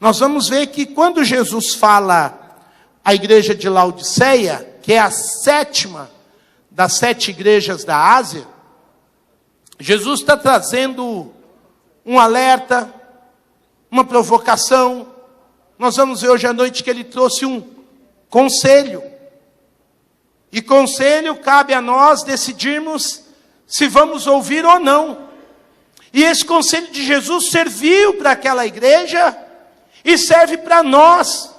nós vamos ver que quando Jesus fala à igreja de Laodiceia, que é a 7ª das 7 igrejas da Ásia, Jesus está trazendo um alerta, uma provocação. Nós vamos ver hoje à noite que ele trouxe um conselho. E conselho cabe a nós decidirmos se vamos ouvir ou não. E esse conselho de Jesus serviu para aquela igreja e serve para nós.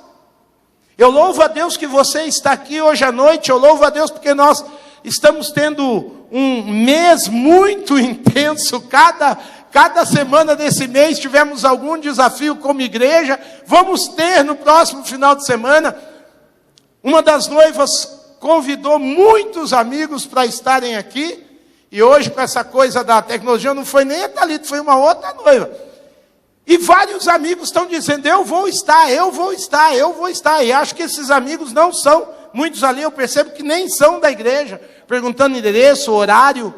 Eu louvo a Deus que você está aqui hoje à noite. Eu louvo a Deus porque nós estamos tendo um mês muito intenso. Cada semana desse mês tivemos algum desafio como igreja. Vamos ter no próximo final de semana. Uma das noivas convidou muitos amigos para estarem aqui. E hoje, com essa coisa da tecnologia, não foi nem a Thalita, foi uma outra noiva. E vários amigos estão dizendo, eu vou estar. E acho que esses amigos não são, muitos ali eu percebo que nem são da igreja, perguntando endereço, horário.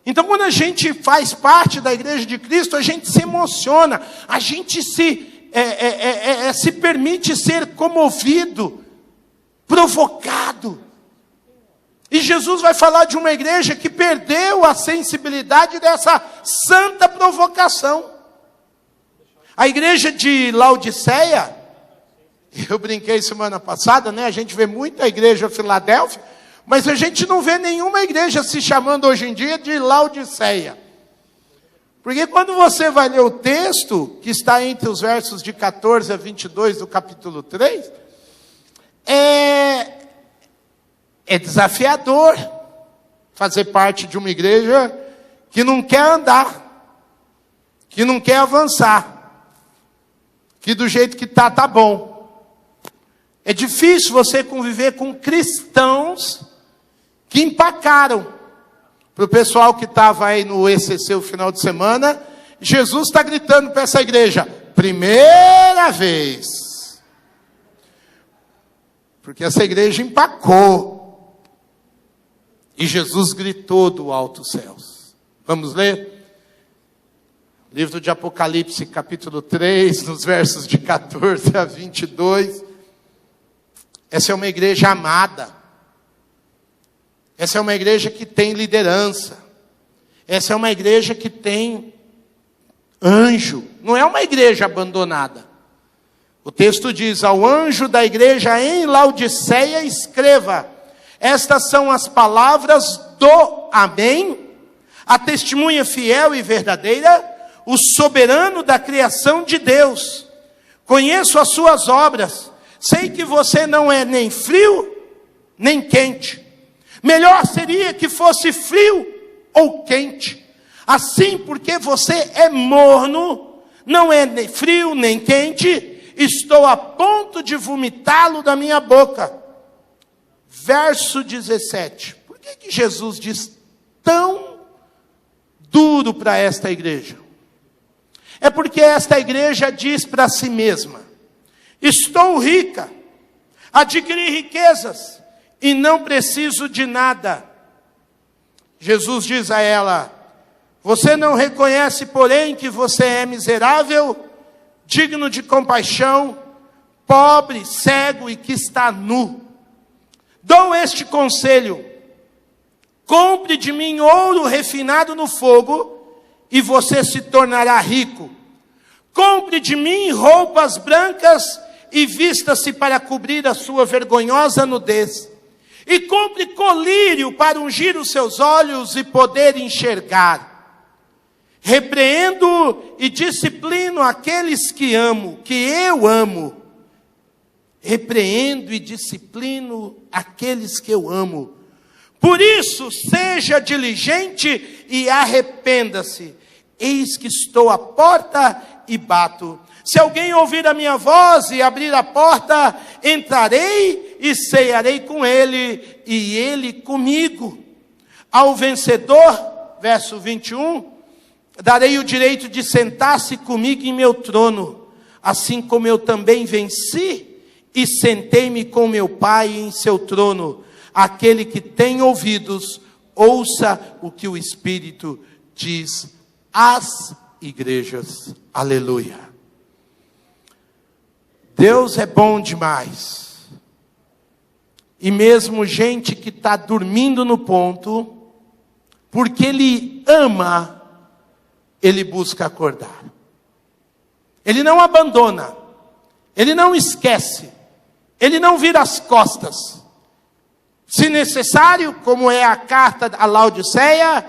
Então, quando a gente faz parte da igreja de Cristo, a gente se emociona, a gente se permite ser comovido, provocado. E Jesus vai falar de uma igreja que perdeu a sensibilidade dessa santa provocação. A igreja de Laodiceia, eu brinquei semana passada, né? A gente vê muita igreja Filadélfia, mas a gente não vê nenhuma igreja se chamando hoje em dia de Laodiceia. Porque quando você vai ler o texto, que está entre os versos de 14 a 22 do capítulo 3, é desafiador fazer parte de uma igreja que não quer andar, que não quer avançar, que do jeito que tá bom. É difícil você conviver com cristãos que empacaram. Para o pessoal que estava aí no ECC o final de semana, Jesus está gritando para essa igreja, primeira vez. Porque essa igreja empacou. E Jesus gritou do alto céus. Vamos ler? Livro de Apocalipse, capítulo 3, nos versos de 14 a 22. Essa é uma igreja amada. Essa é uma igreja que tem liderança. Essa é uma igreja que tem anjo. Não é uma igreja abandonada. O texto diz, ao anjo da igreja em Laodiceia escreva, estas são as palavras do Amém, a testemunha fiel e verdadeira, o soberano da criação de Deus. Conheço as suas obras, sei que você não é nem frio, nem quente. Melhor seria que fosse frio ou quente. Assim, porque você é morno, não é nem frio nem quente, estou a ponto de vomitá-lo da minha boca. Verso 17. Por que Jesus diz tão duro para esta igreja? É porque esta igreja diz para si mesma, estou rica, adquiri riquezas e não preciso de nada. Jesus diz a ela, você não reconhece, porém, que você é miserável, digno de compaixão, pobre, cego e que está nu. Dou este conselho, compre de mim ouro refinado no fogo, e você se tornará rico. Compre de mim roupas brancas, e vista-se para cobrir a sua vergonhosa nudez. E compre colírio para ungir os seus olhos e poder enxergar. Repreendo e disciplino aqueles que amo, que eu amo. Repreendo e disciplino aqueles que eu amo. Por isso, seja diligente e arrependa-se. Eis que estou à porta e bato. Se alguém ouvir a minha voz e abrir a porta, entrarei e cearei com ele e ele comigo. Ao vencedor, verso 21, darei o direito de sentar-se comigo em meu trono, assim como eu também venci e sentei-me com meu Pai em seu trono. Aquele que tem ouvidos, ouça o que o Espírito diz às igrejas. Aleluia. Deus é bom demais. E mesmo gente que está dormindo no ponto, porque Ele ama, Ele busca acordar. Ele não abandona, Ele não esquece, Ele não vira as costas. Se necessário, como é a carta à Laodiceia,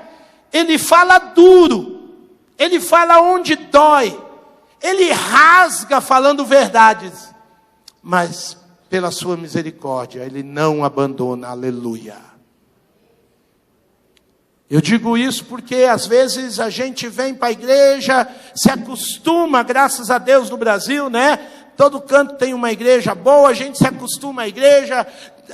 Ele fala duro, Ele fala onde dói, Ele rasga falando verdades, mas pela sua misericórdia, Ele não abandona, aleluia. Eu digo isso porque às vezes a gente vem para a igreja, se acostuma, graças a Deus no Brasil, né? Todo canto tem uma igreja boa, a gente se acostuma à igreja,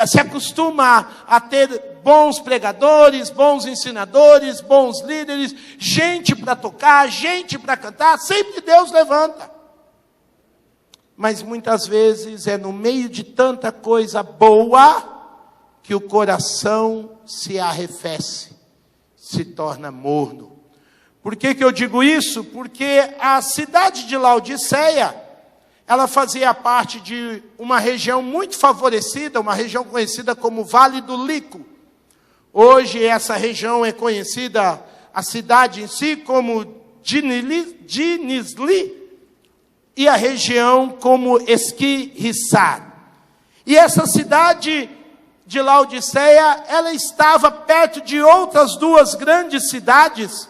se acostuma a ter bons pregadores, bons ensinadores, bons líderes, gente para tocar, gente para cantar, sempre Deus levanta. Mas muitas vezes é no meio de tanta coisa boa que o coração se arrefece, se torna morno. Por que eu digo isso? Porque a cidade de Laodiceia, ela fazia parte de uma região muito favorecida, uma região conhecida como Vale do Lico. Hoje essa região é conhecida, a cidade em si, como Denizli, e a região como Esquirrissar. E essa cidade de Laodiceia, ela estava perto de outras duas grandes cidades.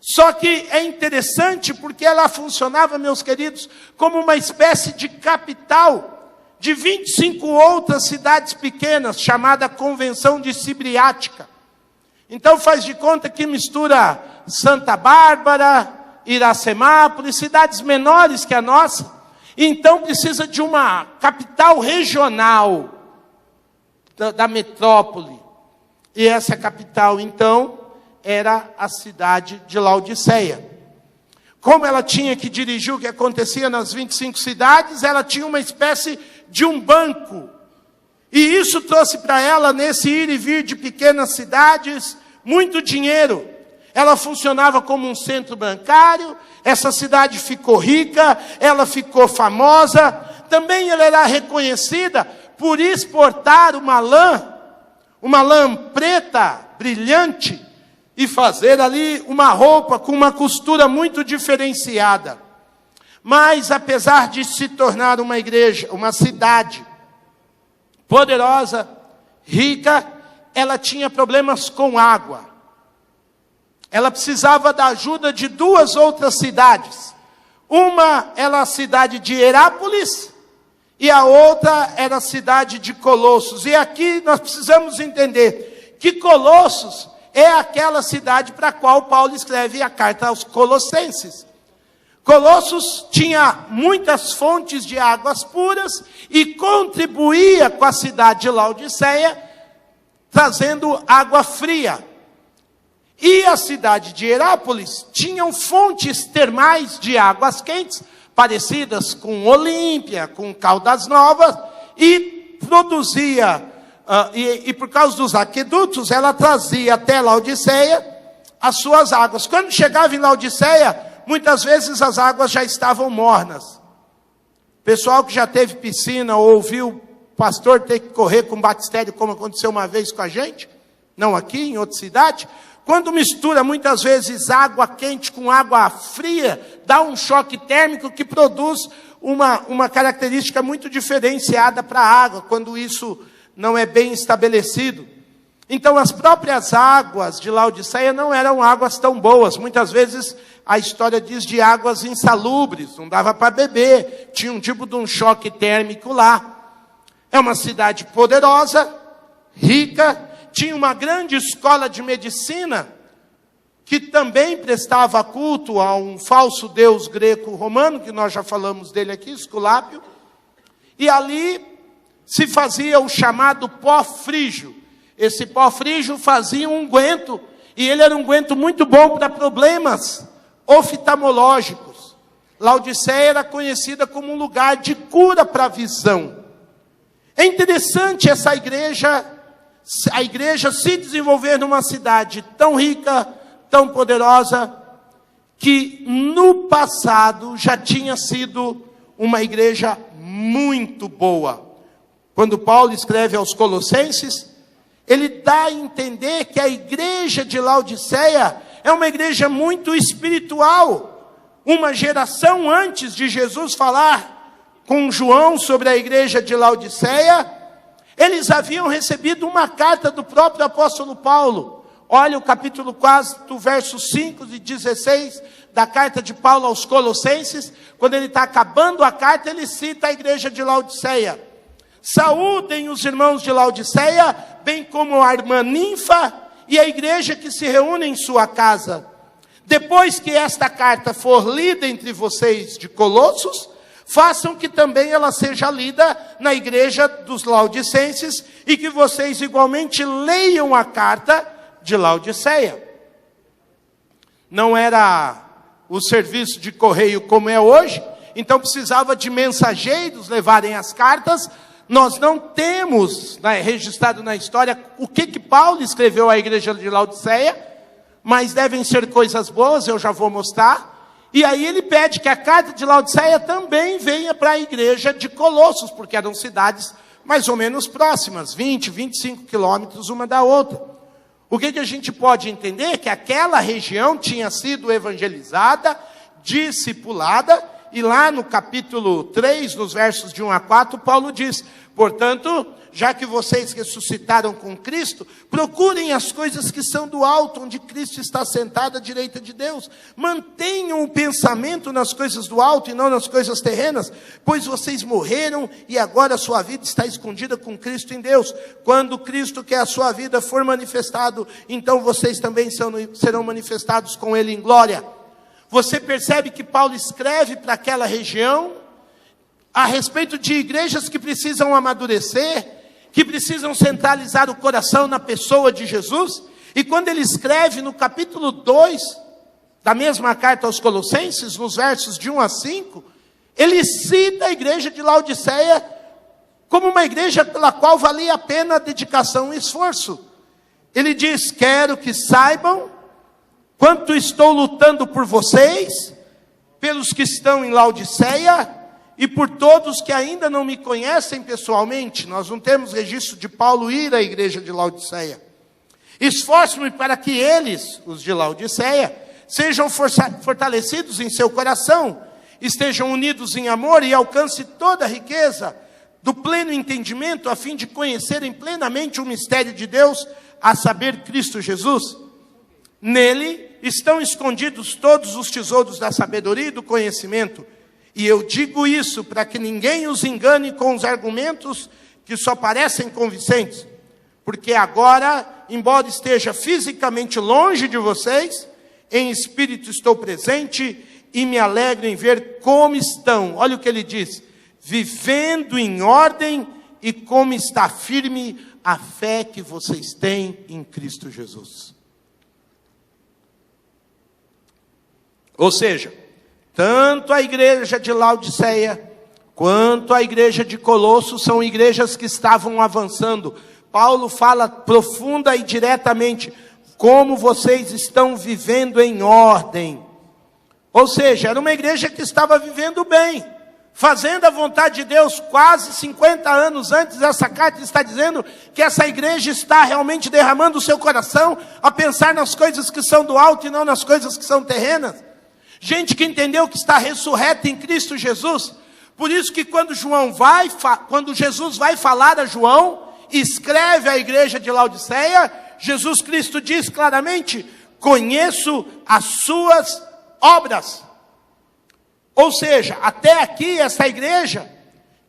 Só que é interessante porque ela funcionava, meus queridos, como uma espécie de capital de 25 outras cidades pequenas, chamada Convenção de Cibriática. Então faz de conta que mistura Santa Bárbara, Iracemápolis, cidades menores que a nossa. Então precisa de uma capital regional da metrópole. E essa capital, então, era a cidade de Laodiceia. Como ela tinha que dirigir o que acontecia nas 25 cidades, ela tinha uma espécie de um banco. E isso trouxe para ela, nesse ir e vir de pequenas cidades, muito dinheiro. Ela funcionava como um centro bancário, essa cidade ficou rica, ela ficou famosa. Também ela era reconhecida por exportar uma lã preta, brilhante, e fazer ali uma roupa com uma costura muito diferenciada. Mas, apesar de se tornar uma igreja, uma cidade poderosa, rica, ela tinha problemas com água. Ela precisava da ajuda de duas outras cidades. Uma era a cidade de Herápolis, e a outra era a cidade de Colossos. E aqui nós precisamos entender que Colossos é aquela cidade para a qual Paulo escreve a carta aos Colossenses. Colossos tinha muitas fontes de águas puras e contribuía com a cidade de Laodiceia, trazendo água fria. E a cidade de Herápolis tinham fontes termais de águas quentes, parecidas com Olímpia, com Caldas Novas, e produzia, e por causa dos aquedutos, ela trazia até Laodiceia as suas águas. Quando chegava em Laodiceia, muitas vezes as águas já estavam mornas. Pessoal que já teve piscina, ou ouviu o pastor ter que correr com batistério, como aconteceu uma vez com a gente, não aqui, em outra cidade. Quando mistura muitas vezes água quente com água fria, dá um choque térmico que produz uma característica muito diferenciada para a água, quando isso não é bem estabelecido. Então as próprias águas de Laodiceia não eram águas tão boas. Muitas vezes a história diz de águas insalubres, não dava para beber, tinha um tipo de um choque térmico lá. É uma cidade poderosa, rica, tinha uma grande escola de medicina, que também prestava culto a um falso deus greco-romano, que nós já falamos dele aqui, Esculápio. E ali se fazia o chamado pó frígio. Esse pó frígio fazia um unguento, e ele era um unguento muito bom para problemas oftalmológicos. Laodiceia era conhecida como um lugar de cura para a visão. É interessante essa igreja, a igreja se desenvolver numa cidade tão rica, tão poderosa, que no passado já tinha sido uma igreja muito boa. Quando Paulo escreve aos Colossenses, ele dá a entender que a igreja de Laodiceia é uma igreja muito espiritual. Uma geração antes de Jesus falar com João sobre a igreja de Laodiceia, eles haviam recebido uma carta do próprio apóstolo Paulo. Olha o capítulo 4, versos 5 e 16 da carta de Paulo aos Colossenses. Quando ele está acabando a carta, ele cita a igreja de Laodiceia. Saúdem os irmãos de Laodiceia, bem como a irmã Ninfa e a igreja que se reúne em sua casa. Depois que esta carta for lida entre vocês de Colossos, façam que também ela seja lida na igreja dos laodicenses e que vocês igualmente leiam a carta de Laodiceia. Não era o serviço de correio como é hoje, então precisava de mensageiros levarem as cartas. Nós não temos registrado na história o que Paulo escreveu à igreja de Laodiceia, mas devem ser coisas boas, eu já vou mostrar. E aí ele pede que a carta de Laodiceia também venha para a igreja de Colossos, porque eram cidades mais ou menos próximas, 20, 25 quilômetros uma da outra. O que a gente pode entender? Que aquela região tinha sido evangelizada, discipulada, e lá no capítulo 3, nos versos de 1 a 4, Paulo diz: portanto, já que vocês ressuscitaram com Cristo, procurem as coisas que são do alto, onde Cristo está sentado à direita de Deus. Mantenham o pensamento nas coisas do alto e não nas coisas terrenas, pois vocês morreram e agora a sua vida está escondida com Cristo em Deus. Quando Cristo, que é a sua vida, for manifestado, então vocês também serão manifestados com Ele em glória. Você percebe que Paulo escreve para aquela região a respeito de igrejas que precisam amadurecer, que precisam centralizar o coração na pessoa de Jesus. E quando ele escreve no capítulo 2 da mesma carta aos Colossenses, nos versos de 1 a 5, ele cita a igreja de Laodiceia como uma igreja pela qual valia a pena a dedicação e esforço. Ele diz: quero que saibam quanto estou lutando por vocês, pelos que estão em Laodiceia e por todos que ainda não me conhecem pessoalmente. Nós não temos registro de Paulo ir à igreja de Laodiceia. Esforço-me para que eles, os de Laodiceia, sejam fortalecidos em seu coração, estejam unidos em amor e alcancem toda a riqueza do pleno entendimento, a fim de conhecerem plenamente o mistério de Deus, a saber, Cristo Jesus. Nele estão escondidos todos os tesouros da sabedoria e do conhecimento. E eu digo isso para que ninguém os engane com os argumentos que só parecem convincentes. Porque agora, embora esteja fisicamente longe de vocês, em espírito estou presente e me alegro em ver como estão. Olha o que ele diz: vivendo em ordem e como está firme a fé que vocês têm em Cristo Jesus. Ou seja, tanto a igreja de Laodiceia, quanto a igreja de Colossos, são igrejas que estavam avançando. Paulo fala profunda e diretamente: como vocês estão vivendo em ordem. Ou seja, era uma igreja que estava vivendo bem, fazendo a vontade de Deus. Quase 50 anos antes, essa carta está dizendo que essa igreja está realmente derramando o seu coração a pensar nas coisas que são do alto e não nas coisas que são terrenas. Gente que entendeu que está ressurreta em Cristo Jesus. Por isso que quando Jesus vai falar a João, escreve à igreja de Laodiceia, Jesus Cristo diz claramente: conheço as suas obras. Ou seja, até aqui essa igreja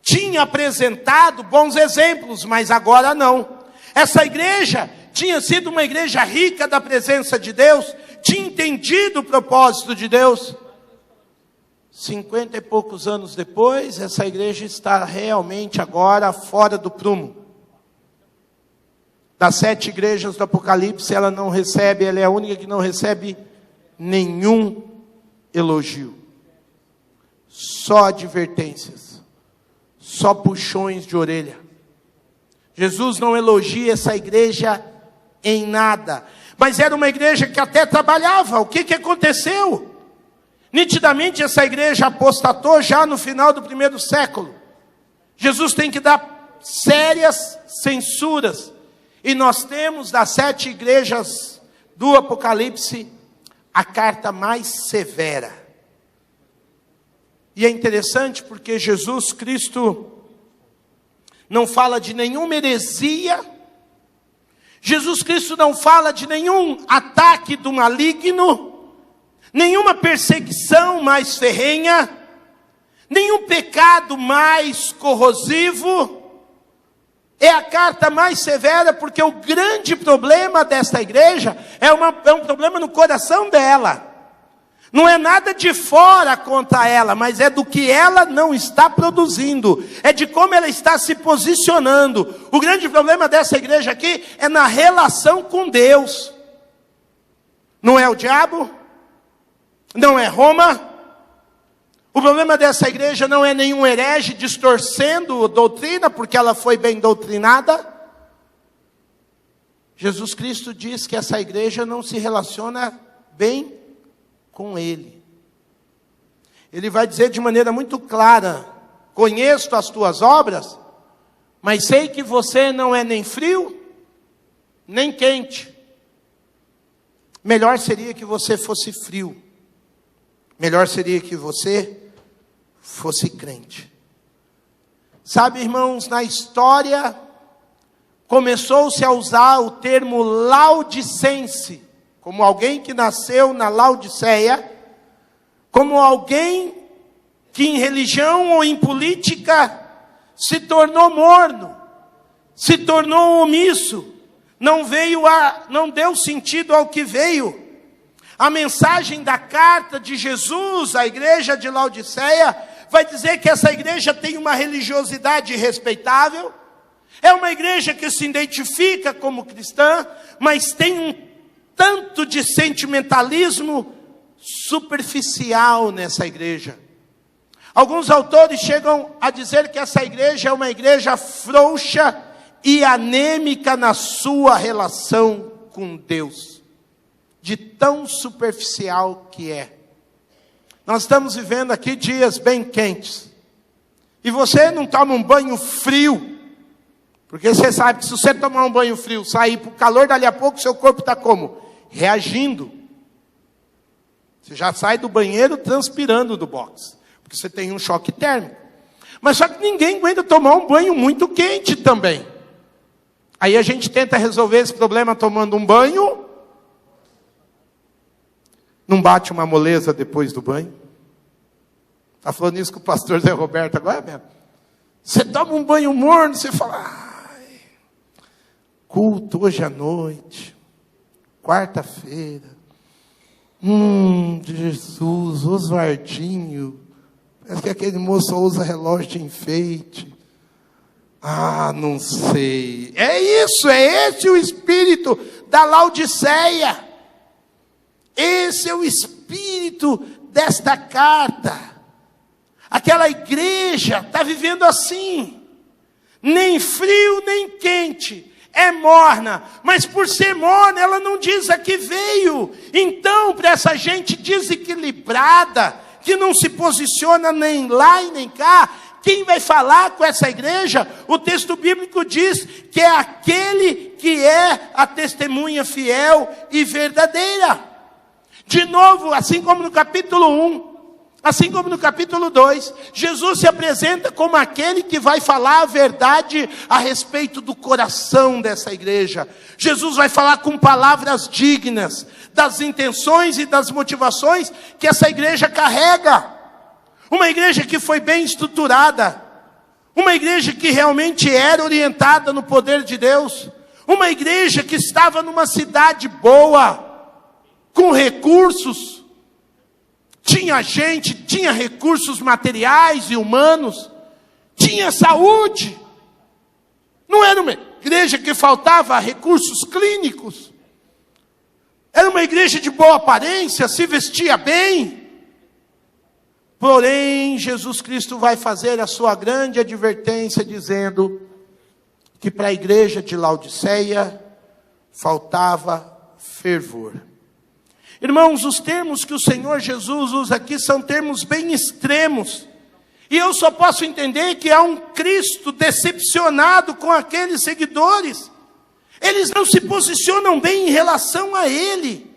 tinha apresentado bons exemplos, mas agora não. Essa igreja tinha sido uma igreja rica da presença de Deus, tinha entendido o propósito de Deus. 50 e poucos anos depois, essa igreja está realmente agora fora do prumo. Das 7 igrejas do Apocalipse, ela é a única que não recebe nenhum elogio. Só advertências, só puxões de orelha. Jesus não elogia essa igreja em nada. Mas era uma igreja que até trabalhava. O que aconteceu? Nitidamente essa igreja apostatou já no final do 1º século. Jesus tem que dar sérias censuras. E nós temos das 7 igrejas do Apocalipse a carta mais severa. E é interessante porque Jesus Cristo não fala de nenhuma heresia. Jesus Cristo não fala de nenhum ataque do maligno, nenhuma perseguição mais ferrenha, nenhum pecado mais corrosivo. É a carta mais severa, porque o grande problema desta igreja é um problema no coração dela. Não é nada de fora contra ela, mas é do que ela não está produzindo. É de como ela está se posicionando. O grande problema dessa igreja aqui é na relação com Deus. Não é o diabo, não é Roma. O problema dessa igreja não é nenhum herege distorcendo a doutrina, porque ela foi bem doutrinada. Jesus Cristo diz que essa igreja não se relaciona bem com Ele. Ele vai dizer de maneira muito clara: conheço as tuas obras, mas sei que você não é nem frio, nem quente. Melhor seria que você fosse frio. Melhor seria que você fosse crente. Sabe, irmãos, na história começou-se a usar o termo laudicense, como alguém que nasceu na Laodiceia, como alguém que em religião ou em política se tornou morno, se tornou omisso, não deu sentido ao que veio. A mensagem da carta de Jesus à igreja de Laodiceia vai dizer que essa igreja tem uma religiosidade respeitável, é uma igreja que se identifica como cristã, mas tem um tanto de sentimentalismo superficial nessa igreja. Alguns autores chegam a dizer que essa igreja é uma igreja frouxa e anêmica na sua relação com Deus. De tão superficial que é. Nós estamos vivendo aqui dias bem quentes. E você não toma um banho frio. Porque você sabe que se você tomar um banho frio, sair para o calor, dali a pouco seu corpo está como? Reagindo. Você já sai do banheiro transpirando do box. Porque você tem um choque térmico. Mas só que ninguém aguenta tomar um banho muito quente também. Aí a gente tenta resolver esse problema tomando um banho. Não bate uma moleza depois do banho? Está falando isso com o pastor Zé Roberto agora mesmo. Você toma um banho morno, você fala: ai, culto hoje à noite, quarta-feira. Jesus, Oswaldinho. Parece que aquele moço só usa relógio de enfeite. Ah, não sei. É esse o espírito da Laodiceia. Esse é o espírito desta carta. Aquela igreja está vivendo assim. Nem frio, nem quente. É morna. Mas por ser morna, ela não diz a que veio. Então, para essa gente desequilibrada, que não se posiciona nem lá e nem cá, quem vai falar com essa igreja? O texto bíblico diz que é aquele que é a testemunha fiel e verdadeira. De novo, assim como no capítulo 1, assim como no capítulo 2, Jesus se apresenta como aquele que vai falar a verdade a respeito do coração dessa igreja. Jesus vai falar com palavras dignas das intenções e das motivações que essa igreja carrega. Uma igreja que foi bem estruturada, uma igreja que realmente era orientada no poder de Deus, uma igreja que estava numa cidade boa, com recursos, tinha gente, tinha recursos materiais e humanos, tinha saúde. Não era uma igreja que faltava recursos clínicos. Era uma igreja de boa aparência, se vestia bem. Porém, Jesus Cristo vai fazer a sua grande advertência, dizendo que para a igreja de Laodiceia faltava fervor. Irmãos, os termos que o Senhor Jesus usa aqui são termos bem extremos. E eu só posso entender que há um Cristo decepcionado com aqueles seguidores. Eles não se posicionam bem em relação a Ele.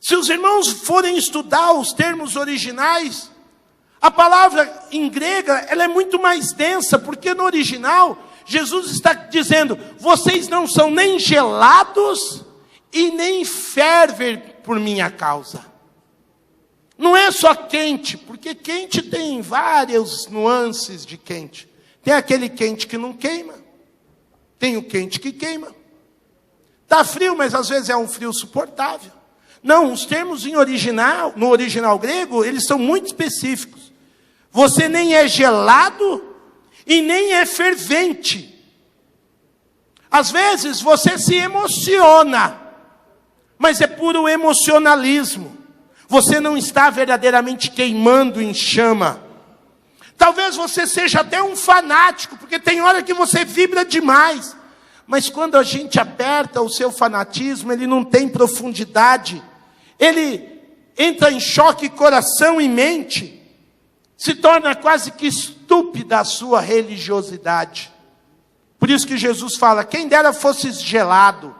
Se os irmãos forem estudar os termos originais, a palavra em grega, ela é muito mais densa, porque no original, Jesus está dizendo, vocês não são nem gelados e nem fervem por minha causa. Não é só quente, porque quente tem várias nuances de quente. Tem aquele quente que não queima, tem o quente que queima. Está frio, mas às vezes é um frio suportável. Não, os termos no original grego, eles são muito específicos. Você nem é gelado e nem é fervente. Às vezes você se emociona, mas é puro emocionalismo. Você não está verdadeiramente queimando em chama. Talvez você seja até um fanático, porque tem hora que você vibra demais. Mas quando a gente aperta o seu fanatismo, ele não tem profundidade. Ele entra em choque coração e mente. Se torna quase que estúpida a sua religiosidade. Por isso que Jesus fala, quem dera fosse gelado.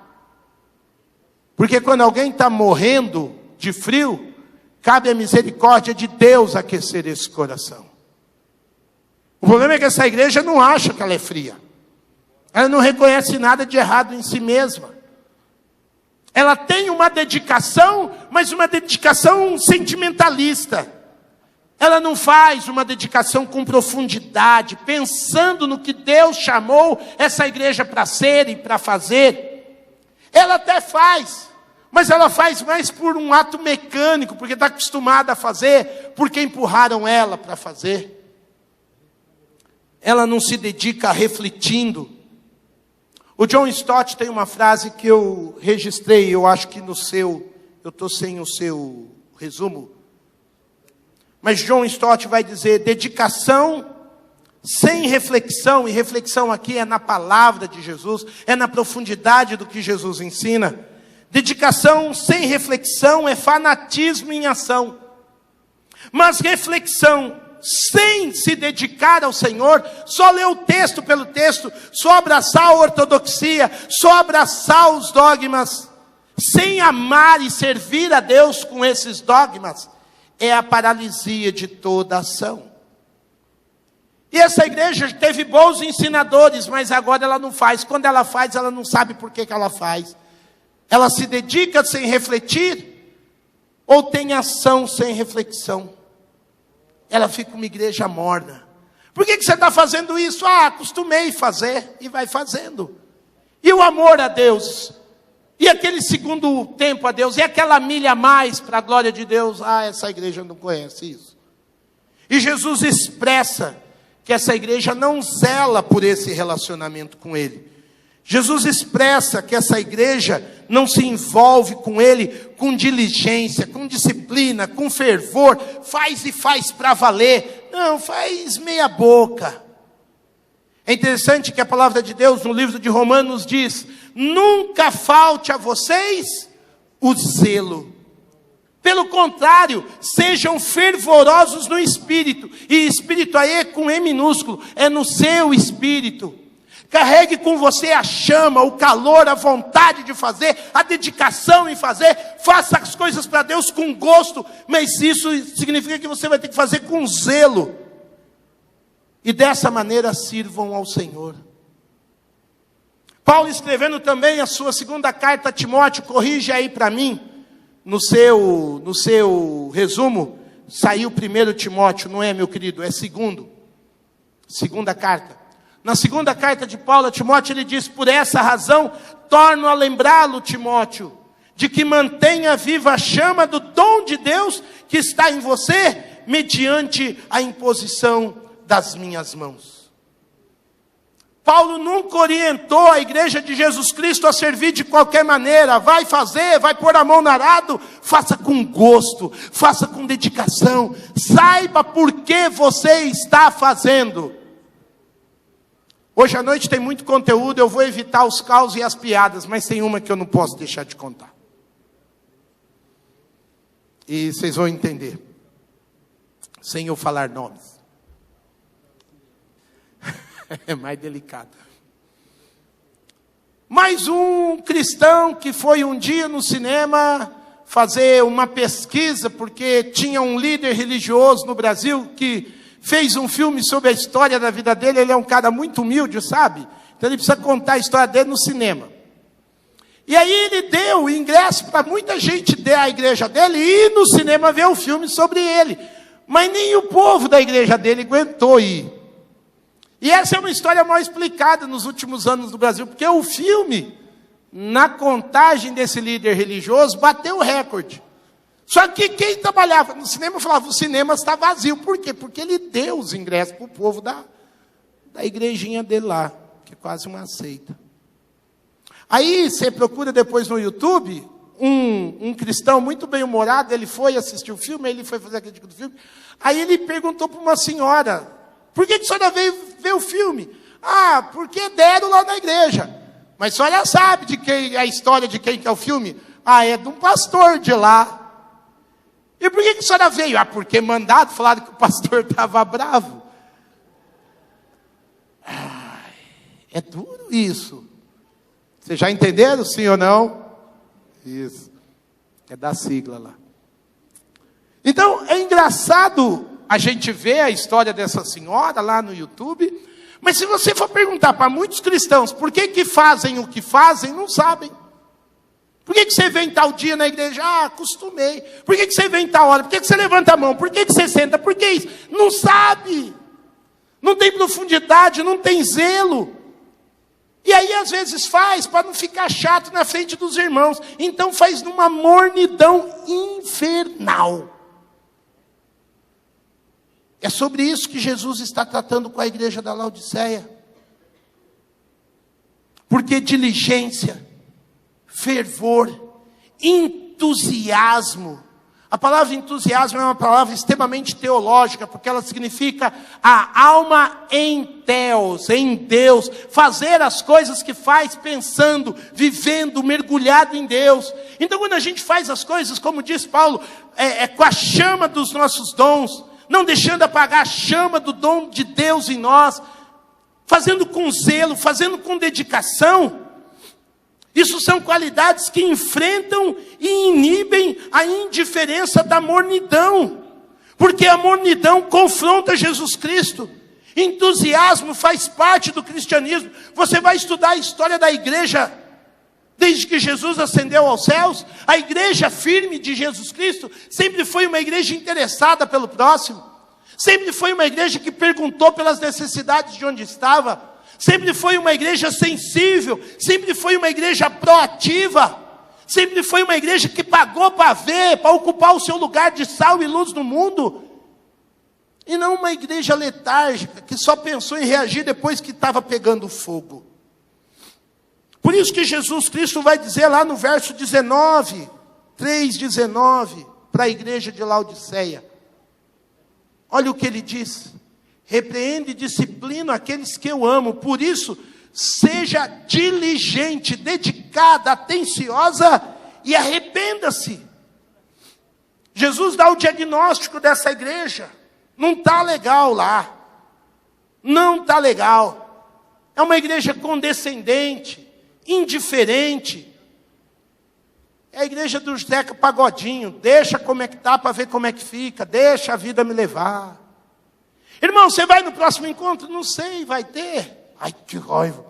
Porque quando alguém está morrendo de frio, cabe a misericórdia de Deus aquecer esse coração. O problema é que essa igreja não acha que ela é fria. Ela não reconhece nada de errado em si mesma. Ela tem uma dedicação, mas uma dedicação sentimentalista. Ela não faz uma dedicação com profundidade, pensando no que Deus chamou essa igreja para ser e para fazer. Ela até faz, mas ela faz mais por um ato mecânico, porque está acostumada a fazer, porque empurraram ela para fazer. Ela não se dedica refletindo. O John Stott tem uma frase que eu registrei, eu acho que no seu, eu estou sem o seu resumo. Mas John Stott vai dizer, dedicação sem reflexão, e reflexão aqui é na palavra de Jesus, é na profundidade do que Jesus ensina. Dedicação sem reflexão é fanatismo em ação. Mas reflexão sem se dedicar ao Senhor, só ler o texto pelo texto, só abraçar a ortodoxia, só abraçar os dogmas, sem amar e servir a Deus com esses dogmas, é a paralisia de toda ação. E essa igreja teve bons ensinadores, mas agora ela não faz. Quando ela faz, ela não sabe por que ela faz. Ela se dedica sem refletir, ou tem ação sem reflexão. Ela fica uma igreja morna. Por que você está fazendo isso? Acostumei a fazer, e vai fazendo. E o amor a Deus? E aquele segundo tempo a Deus? E aquela milha a mais para a glória de Deus? Essa igreja não conhece isso. E Jesus expressa que essa igreja não zela por esse relacionamento com Ele. Jesus expressa que essa igreja não se envolve com Ele com diligência, com disciplina, com fervor, faz e faz para valer. Não, faz meia boca. É interessante que a palavra de Deus no livro de Romanos diz, nunca falte a vocês o zelo. Pelo contrário, sejam fervorosos no espírito. E espírito aí é com E minúsculo, é no seu espírito. Carregue com você a chama, o calor, a vontade de fazer, a dedicação em fazer. Faça as coisas para Deus com gosto, mas isso significa que você vai ter que fazer com zelo. E dessa maneira sirvam ao Senhor. Paulo escrevendo também a sua segunda carta a Timóteo, corrige aí para mim, no seu resumo, saiu 1 Timóteo, não é, meu querido, é segunda carta. Na segunda carta de Paulo a Timóteo, ele diz, por essa razão, torno a lembrá-lo, Timóteo, de que mantenha viva a chama do dom de Deus que está em você, mediante a imposição das minhas mãos. Paulo nunca orientou a igreja de Jesus Cristo a servir de qualquer maneira. Vai fazer, vai pôr a mão no arado, faça com gosto, faça com dedicação. Saiba por que você está fazendo. Hoje à noite tem muito conteúdo, eu vou evitar os caos e as piadas, mas tem uma que eu não posso deixar de contar. E vocês vão entender, sem eu falar nomes. É mais delicado. Mais um cristão que foi um dia no cinema fazer uma pesquisa, porque tinha um líder religioso no Brasil que fez um filme sobre a história da vida dele. Ele é um cara muito humilde, sabe? Então ele precisa contar a história dele no cinema. E aí ele deu o ingresso para muita gente da igreja dele ir no cinema ver o filme sobre ele. Mas nem o povo da igreja dele aguentou ir. E essa é uma história mal explicada nos últimos anos no Brasil, porque o filme, na contagem desse líder religioso, bateu o recorde. Só que quem trabalhava no cinema falava, o cinema está vazio. Por quê? Porque ele deu os ingressos para o povo da igrejinha dele lá, que é quase uma seita. Aí você procura depois no YouTube, um cristão muito bem-humorado, ele foi assistir o filme, ele foi fazer a crítica do filme, aí ele perguntou para uma senhora, por que a senhora veio ver o filme? Ah, porque deram lá na igreja. Mas a senhora sabe de quem a história de quem que é o filme? Ah, é de um pastor de lá. E por que a senhora veio? Ah, porque mandado, falaram que o pastor estava bravo. Ai, é duro isso. Vocês já entenderam, sim ou não? Isso. É da sigla lá. Então, é engraçado a gente ver a história dessa senhora lá no YouTube. Mas se você for perguntar para muitos cristãos por que fazem o que fazem, não sabem. Por que você vem tal dia na igreja? Ah, acostumei. Por que você vem tal hora? Por que você levanta a mão? Por que você senta? Por que isso? Não sabe. Não tem profundidade, não tem zelo. E aí às vezes faz para não ficar chato na frente dos irmãos. Então faz numa mornidão infernal. É sobre isso que Jesus está tratando com a igreja da Laodiceia. Porque diligência, fervor, entusiasmo. A palavra entusiasmo é uma palavra extremamente teológica, porque ela significa a alma em Deus, fazer as coisas que faz pensando, vivendo, mergulhado em Deus. Então quando a gente faz as coisas, como diz Paulo, com a chama dos nossos dons, não deixando apagar a chama do dom de Deus em nós, fazendo com zelo, fazendo com dedicação. Isso são qualidades que enfrentam e inibem a indiferença da mornidão. Porque a mornidão confronta Jesus Cristo. Entusiasmo faz parte do cristianismo. Você vai estudar a história da igreja desde que Jesus ascendeu aos céus. A igreja firme de Jesus Cristo sempre foi uma igreja interessada pelo próximo. Sempre foi uma igreja que perguntou pelas necessidades de onde estava. Sempre foi uma igreja sensível, sempre foi uma igreja proativa, sempre foi uma igreja que pagou para ver, para ocupar o seu lugar de sal e luz no mundo. E não uma igreja letárgica, que só pensou em reagir depois que estava pegando fogo. Por isso que Jesus Cristo vai dizer lá no verso 19, 3:19, para a igreja de Laodiceia. Olha o que ele diz. Repreende e disciplina aqueles que eu amo. Por isso, seja diligente, dedicada, atenciosa e arrependa-se. Jesus dá o diagnóstico dessa igreja. Não está legal lá. Não está legal. É uma igreja condescendente, indiferente. É a igreja do Zeca Pagodinho. Deixa como é que está para ver como é que fica. Deixa a vida me levar. Irmão, você vai no próximo encontro? Não sei, vai ter. Ai, que raiva.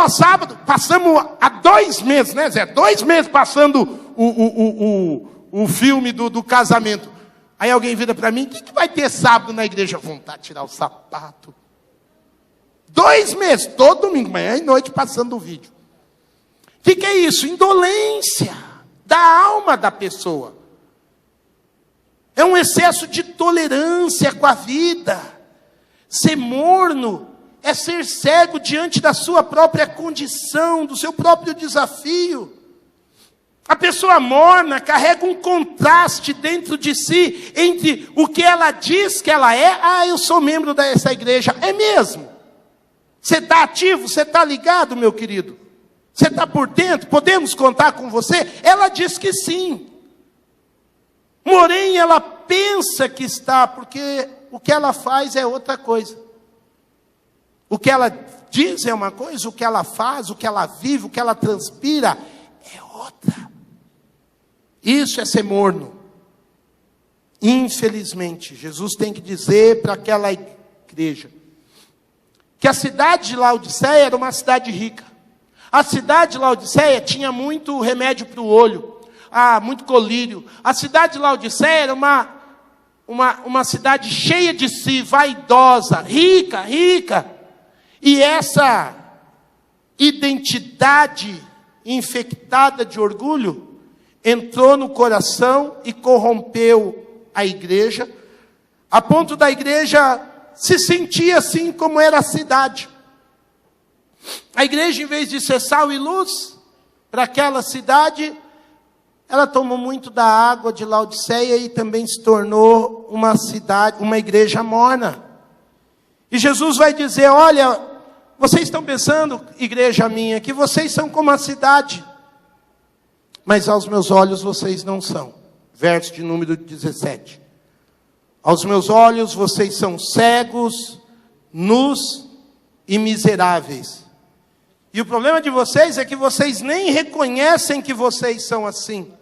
Sábado, passamos há 2 meses, né, Zé? 2 meses passando o filme do casamento. Aí alguém vira para mim, o que vai ter sábado na igreja? Vontade de tirar o sapato. 2 meses, todo domingo, manhã e noite, passando o vídeo. O que é isso? Indolência da alma da pessoa. É um excesso de tolerância com a vida. Ser morno é ser cego diante da sua própria condição, do seu próprio desafio. A pessoa morna carrega um contraste dentro de si entre o que ela diz que ela é. Ah, eu sou membro dessa igreja. É mesmo? Você está ativo? Você está ligado, meu querido? Você está por dentro? Podemos contar com você? Ela diz que sim. Porém, ela pensa que está, porque o que ela faz é outra coisa. O que ela diz é uma coisa, o que ela faz, o que ela vive, o que ela transpira é outra. Isso é ser morno. Infelizmente, Jesus tem que dizer para aquela igreja que a cidade de Laodiceia era uma cidade rica. A cidade de Laodiceia tinha muito remédio para o olho, muito colírio. A cidade de Laodiceia era uma cidade cheia de si, vaidosa, rica. E essa identidade infectada de orgulho entrou no coração e corrompeu a igreja, a ponto da igreja se sentir assim como era a cidade. A igreja, em vez de ser sal e luz para aquela cidade, ela tomou muito da água de Laodiceia e também se tornou uma cidade, uma igreja morna. E Jesus vai dizer: olha, vocês estão pensando, igreja minha, que vocês são como a cidade, mas aos meus olhos vocês não são. Verso de número 17. Aos meus olhos vocês são cegos, nus e miseráveis. E o problema de vocês é que vocês nem reconhecem que vocês são assim.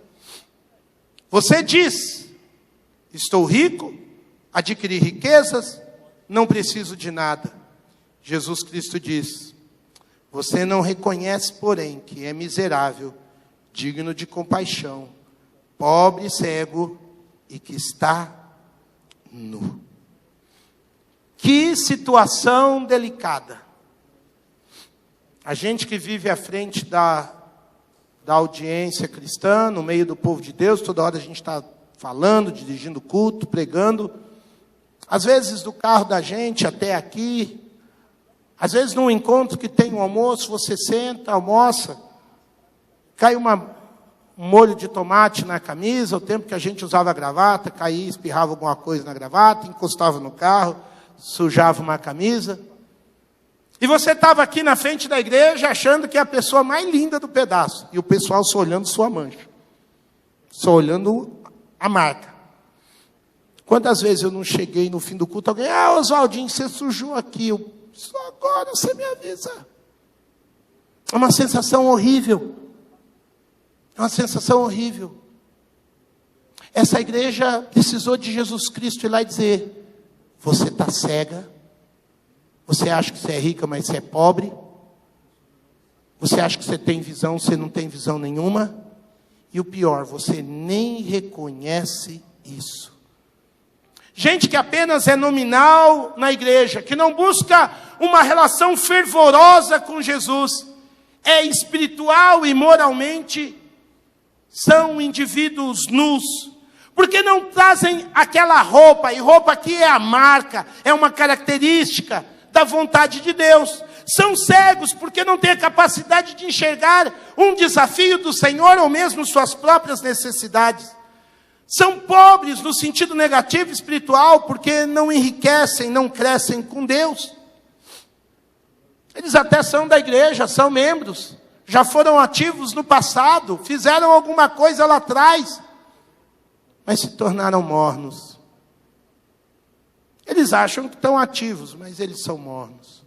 Você diz: estou rico, adquiri riquezas, não preciso de nada. Jesus Cristo diz: você não reconhece, porém, que é miserável, digno de compaixão, pobre, cego e que está nu. Que situação delicada. A gente que vive à frente da audiência cristã, no meio do povo de Deus, toda hora a gente está falando, dirigindo culto, pregando. Às vezes do carro da gente até aqui, às vezes num encontro que tem um almoço, você senta, almoça, cai um molho de tomate na camisa, o tempo que a gente usava gravata, caía, espirrava alguma coisa na gravata, encostava no carro, sujava uma camisa. E você estava aqui na frente da igreja achando que é a pessoa mais linda do pedaço. E o pessoal só olhando sua mancha. Só olhando a marca. Quantas vezes eu não cheguei no fim do culto, alguém: Oswaldinho, você sujou aqui. Só agora você me avisa. É uma sensação horrível. É uma sensação horrível. Essa igreja precisou de Jesus Cristo ir lá e dizer: você está cega. Você acha que você é rica, mas você é pobre. Você acha que você tem visão, você não tem visão nenhuma. E o pior, você nem reconhece isso. Gente que apenas é nominal na igreja, que não busca uma relação fervorosa com Jesus, é espiritual e moralmente, são indivíduos nus, porque não trazem aquela roupa, e roupa aqui é a marca, é uma característica da vontade de Deus. São cegos porque não têm a capacidade de enxergar um desafio do Senhor ou mesmo suas próprias necessidades. São pobres no sentido negativo espiritual porque não enriquecem, não crescem com Deus. Eles até são da igreja, são membros, já foram ativos no passado, fizeram alguma coisa lá atrás, mas se tornaram mornos. Eles acham que estão ativos, mas eles são mornos.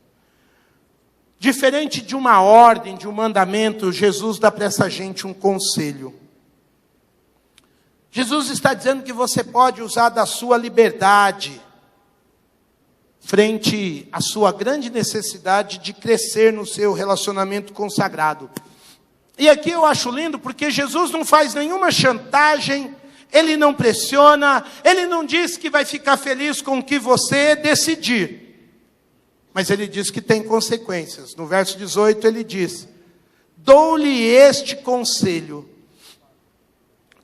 Diferente de uma ordem, de um mandamento, Jesus dá para essa gente um conselho. Jesus está dizendo que você pode usar da sua liberdade frente à sua grande necessidade de crescer no seu relacionamento consagrado. E aqui eu acho lindo porque Jesus não faz nenhuma chantagem, ele não pressiona, ele não diz que vai ficar feliz com o que você decidir. Mas ele diz que tem consequências. No verso 18 ele diz: dou-lhe este conselho.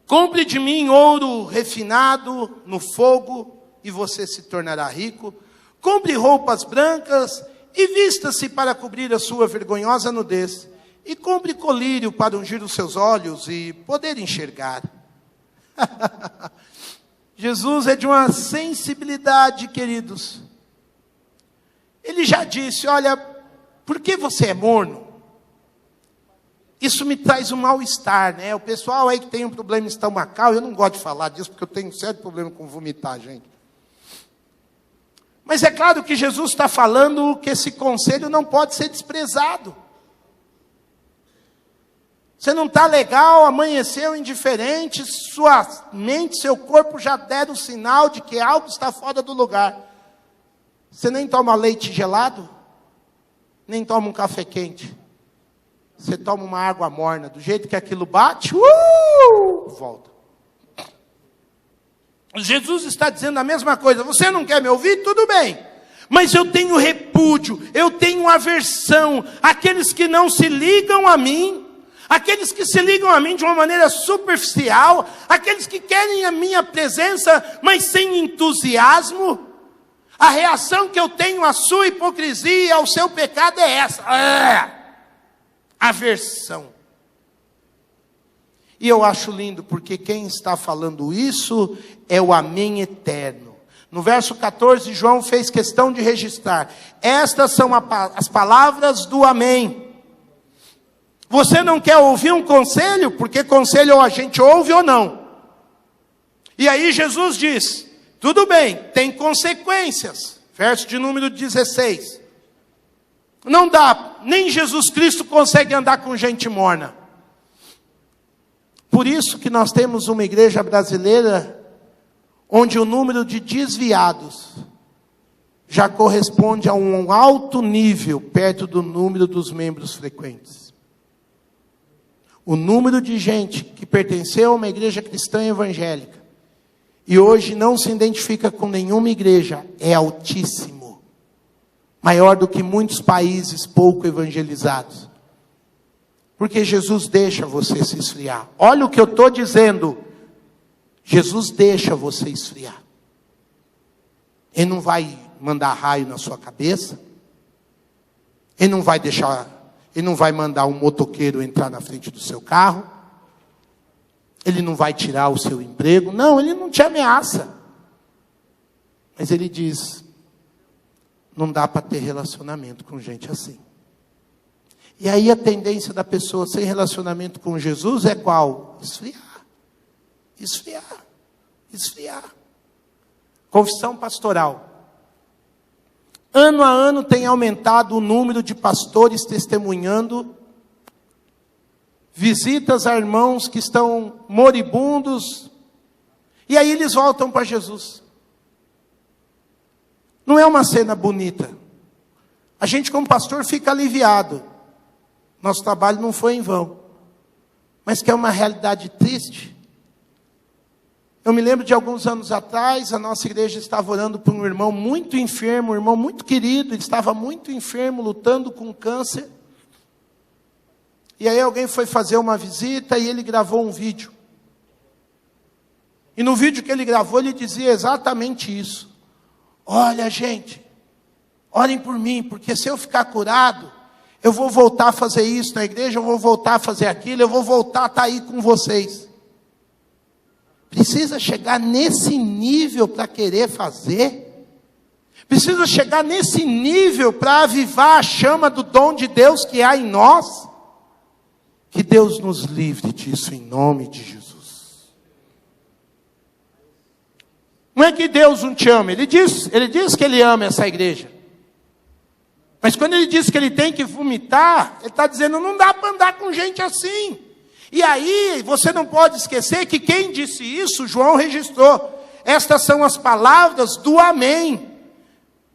Compre de mim ouro refinado no fogo e você se tornará rico. Compre roupas brancas e vista-se para cobrir a sua vergonhosa nudez. E compre colírio para ungir os seus olhos e poder enxergar. Jesus é de uma sensibilidade, queridos. Ele já disse: olha, por que você é morno? Isso me traz um mal-estar, né? O pessoal aí que tem um problema estomacal, eu não gosto de falar disso, porque eu tenho um sério problema com vomitar, gente. Mas é claro que Jesus está falando que esse conselho não pode ser desprezado. Você não está legal, amanheceu indiferente, sua mente, seu corpo já deram o sinal de que algo está fora do lugar. Você nem toma leite gelado, nem toma um café quente. Você toma uma água morna, do jeito que aquilo bate, volta. Jesus está dizendo a mesma coisa. Você não quer me ouvir? Tudo bem. Mas eu tenho repúdio, eu tenho aversão. Aqueles que não se ligam a mim, aqueles que se ligam a mim de uma maneira superficial, aqueles que querem a minha presença, mas sem entusiasmo. A reação que eu tenho à sua hipocrisia, ao seu pecado é essa. Aversão. E eu acho lindo, porque quem está falando isso é o Amém eterno. No verso 14, João fez questão de registrar: estas são as palavras do Amém. Você não quer ouvir um conselho? Porque conselho ou a gente ouve ou não. E aí Jesus diz: tudo bem, tem consequências. Verso de número 16. Não dá, nem Jesus Cristo consegue andar com gente morna. Por isso que nós temos uma igreja brasileira onde o número de desviados já corresponde a um alto nível perto do número dos membros frequentes. O número de gente que pertenceu a uma igreja cristã evangélica e hoje não se identifica com nenhuma igreja é altíssimo. Maior do que muitos países pouco evangelizados. Porque Jesus deixa você se esfriar. Olha o que eu estou dizendo. Jesus deixa você esfriar. Ele não vai mandar raio na sua cabeça. Ele não vai mandar um motoqueiro entrar na frente do seu carro. Ele não vai tirar o seu emprego. Não, ele não te ameaça. Mas ele diz: não dá para ter relacionamento com gente assim. E aí a tendência da pessoa sem relacionamento com Jesus é qual? Esfriar. Esfriar. Esfriar. Confissão pastoral. Ano a ano tem aumentado o número de pastores testemunhando visitas a irmãos que estão moribundos. E aí eles voltam para Jesus. Não é uma cena bonita. A gente como pastor fica aliviado. Nosso trabalho não foi em vão. Mas que é uma realidade triste. Eu me lembro de alguns anos atrás, a nossa igreja estava orando por um irmão muito enfermo, um irmão muito querido, ele estava muito enfermo, lutando com câncer. E aí alguém foi fazer uma visita e ele gravou um vídeo. E no vídeo que ele gravou, ele dizia exatamente isso. Olha, gente, orem por mim, porque se eu ficar curado, eu vou voltar a fazer isso na igreja, eu vou voltar a fazer aquilo, eu vou voltar a estar aí com vocês. Precisa chegar nesse nível para querer fazer? Precisa chegar nesse nível para avivar a chama do dom de Deus que há em nós? Que Deus nos livre disso em nome de Jesus. Não é que Deus não te ama, Ele diz que Ele ama essa igreja. Mas quando Ele diz que Ele tem que vomitar, Ele está dizendo, não dá para andar com gente assim. E aí, você não pode esquecer que quem disse isso, João registrou. Estas são as palavras do Amém.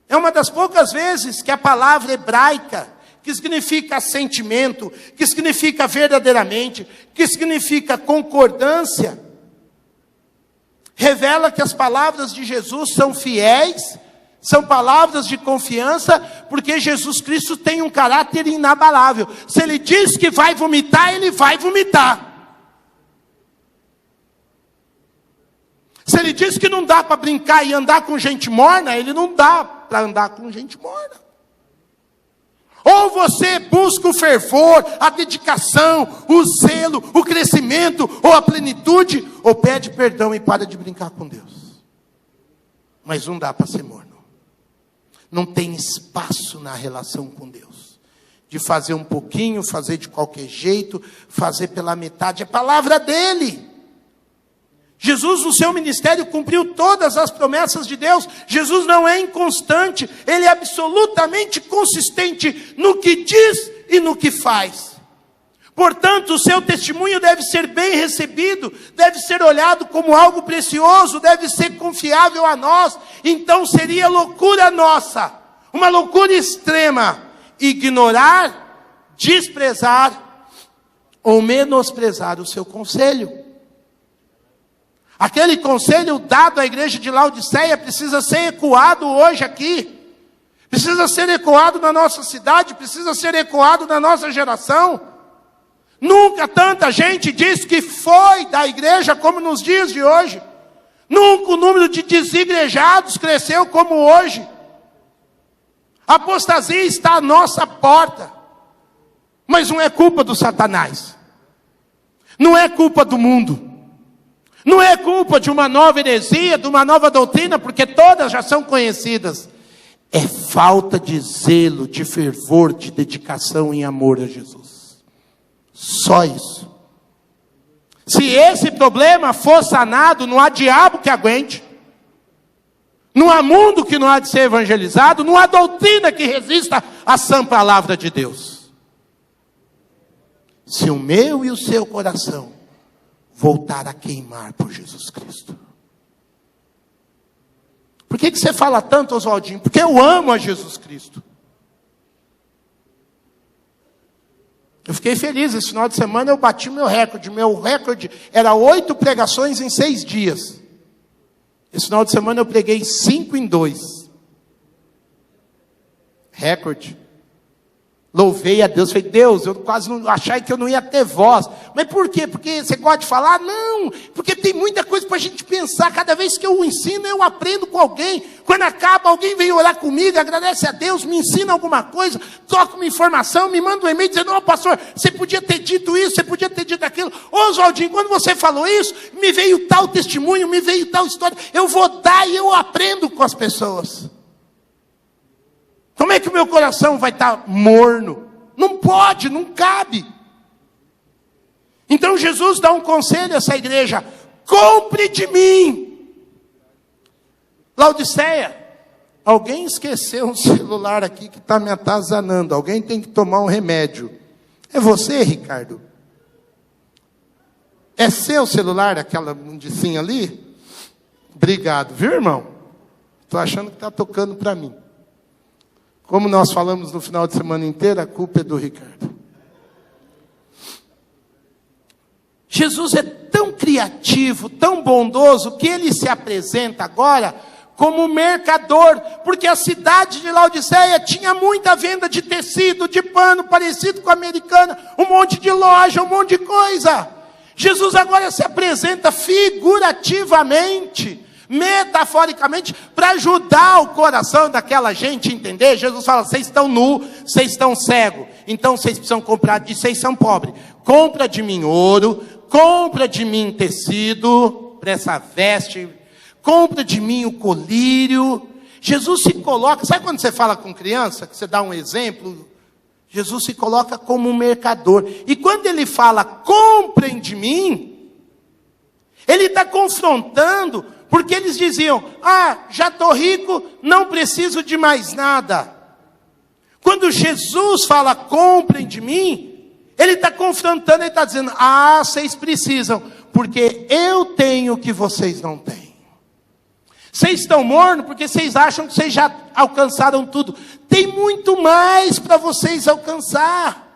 É uma das poucas vezes que a palavra hebraica, que significa assentimento, que significa verdadeiramente, que significa concordância, revela que as palavras de Jesus são fiéis, são palavras de confiança, porque Jesus Cristo tem um caráter inabalável. Se Ele diz que vai vomitar, Ele vai vomitar. Se Ele diz que não dá para brincar e andar com gente morna, Ele não dá para andar com gente morna. Ou você busca o fervor, a dedicação, o zelo, o crescimento, ou a plenitude, ou pede perdão e para de brincar com Deus. Mas não dá para ser morno. Não tem espaço na relação com Deus. De fazer um pouquinho, fazer de qualquer jeito, fazer pela metade. É a palavra dele. Jesus, no seu ministério, cumpriu todas as promessas de Deus. Jesus não é inconstante, ele é absolutamente consistente no que diz e no que faz. Portanto, o seu testemunho deve ser bem recebido, deve ser olhado como algo precioso, deve ser confiável a nós. Então seria loucura nossa, uma loucura extrema, ignorar, desprezar ou menosprezar o seu conselho. Aquele conselho dado à igreja de Laodiceia precisa ser ecoado hoje aqui. Precisa ser ecoado na nossa cidade, precisa ser ecoado na nossa geração. Nunca tanta gente disse que foi da igreja como nos dias de hoje. Nunca o número de desigrejados cresceu como hoje. A apostasia está à nossa porta. Mas não é culpa do Satanás. Não é culpa do mundo. Não é culpa de uma nova heresia, de uma nova doutrina, porque todas já são conhecidas. É falta de zelo, de fervor, de dedicação em amor a Jesus. Só isso. Se esse problema for sanado, não há diabo que aguente. Não há mundo que não há de ser evangelizado. Não há doutrina que resista à sã palavra de Deus. Se o meu e o seu coração voltar a queimar por Jesus Cristo. Por que você fala tanto, Oswaldinho? Porque eu amo a Jesus Cristo. Eu fiquei feliz, esse final de semana eu bati o meu recorde. Meu recorde era 8 pregações em 6 dias. Esse final de semana eu preguei 5 em 2. Recorde. Louvei a Deus, falei, Deus, eu quase não achei que eu não ia ter voz. Mas por quê? Porque você gosta de falar? Não, porque tem muita coisa para a gente pensar. Cada vez que eu ensino, eu aprendo com alguém. Quando acaba, alguém vem orar comigo, agradece a Deus, me ensina alguma coisa, troca uma informação, me manda um e-mail dizendo, não, pastor, você podia ter dito isso, você podia ter dito aquilo. Ô, Oswaldinho, quando você falou isso, me veio tal testemunho, me veio tal história. Eu vou dar e eu aprendo com as pessoas. Como é que o meu coração vai estar morno? Não pode, não cabe. Então Jesus dá um conselho a essa igreja: compre de mim. Laodiceia, alguém esqueceu um celular aqui que está me atazanando. Alguém tem que tomar um remédio. É você, Ricardo? É seu celular, aquela mundicinha ali? Obrigado, viu, irmão? Estou achando que está tocando para mim. Como nós falamos no final de semana inteiro, a culpa é do Ricardo. Jesus é tão criativo, tão bondoso, que ele se apresenta agora como mercador, porque a cidade de Laodiceia tinha muita venda de tecido, de pano, parecido com a Americana, um monte de loja, um monte de coisa. Jesus agora se apresenta figurativamente, metaforicamente, para ajudar o coração daquela gente a entender. Jesus fala, vocês estão nus, vocês estão cegos, então vocês precisam comprar, vocês são pobres, compra de mim ouro, compra de mim tecido, para essa veste, compra de mim o colírio. Jesus se coloca, sabe quando você fala com criança, que você dá um exemplo? Jesus se coloca como um mercador, e quando ele fala, comprem de mim, ele está confrontando, porque eles diziam, já estou rico, não preciso de mais nada. Quando Jesus fala, comprem de mim, ele está confrontando, ele está dizendo, vocês precisam, porque eu tenho o que vocês não têm. Vocês estão mornos porque vocês acham que vocês já alcançaram tudo. Tem muito mais para vocês alcançar.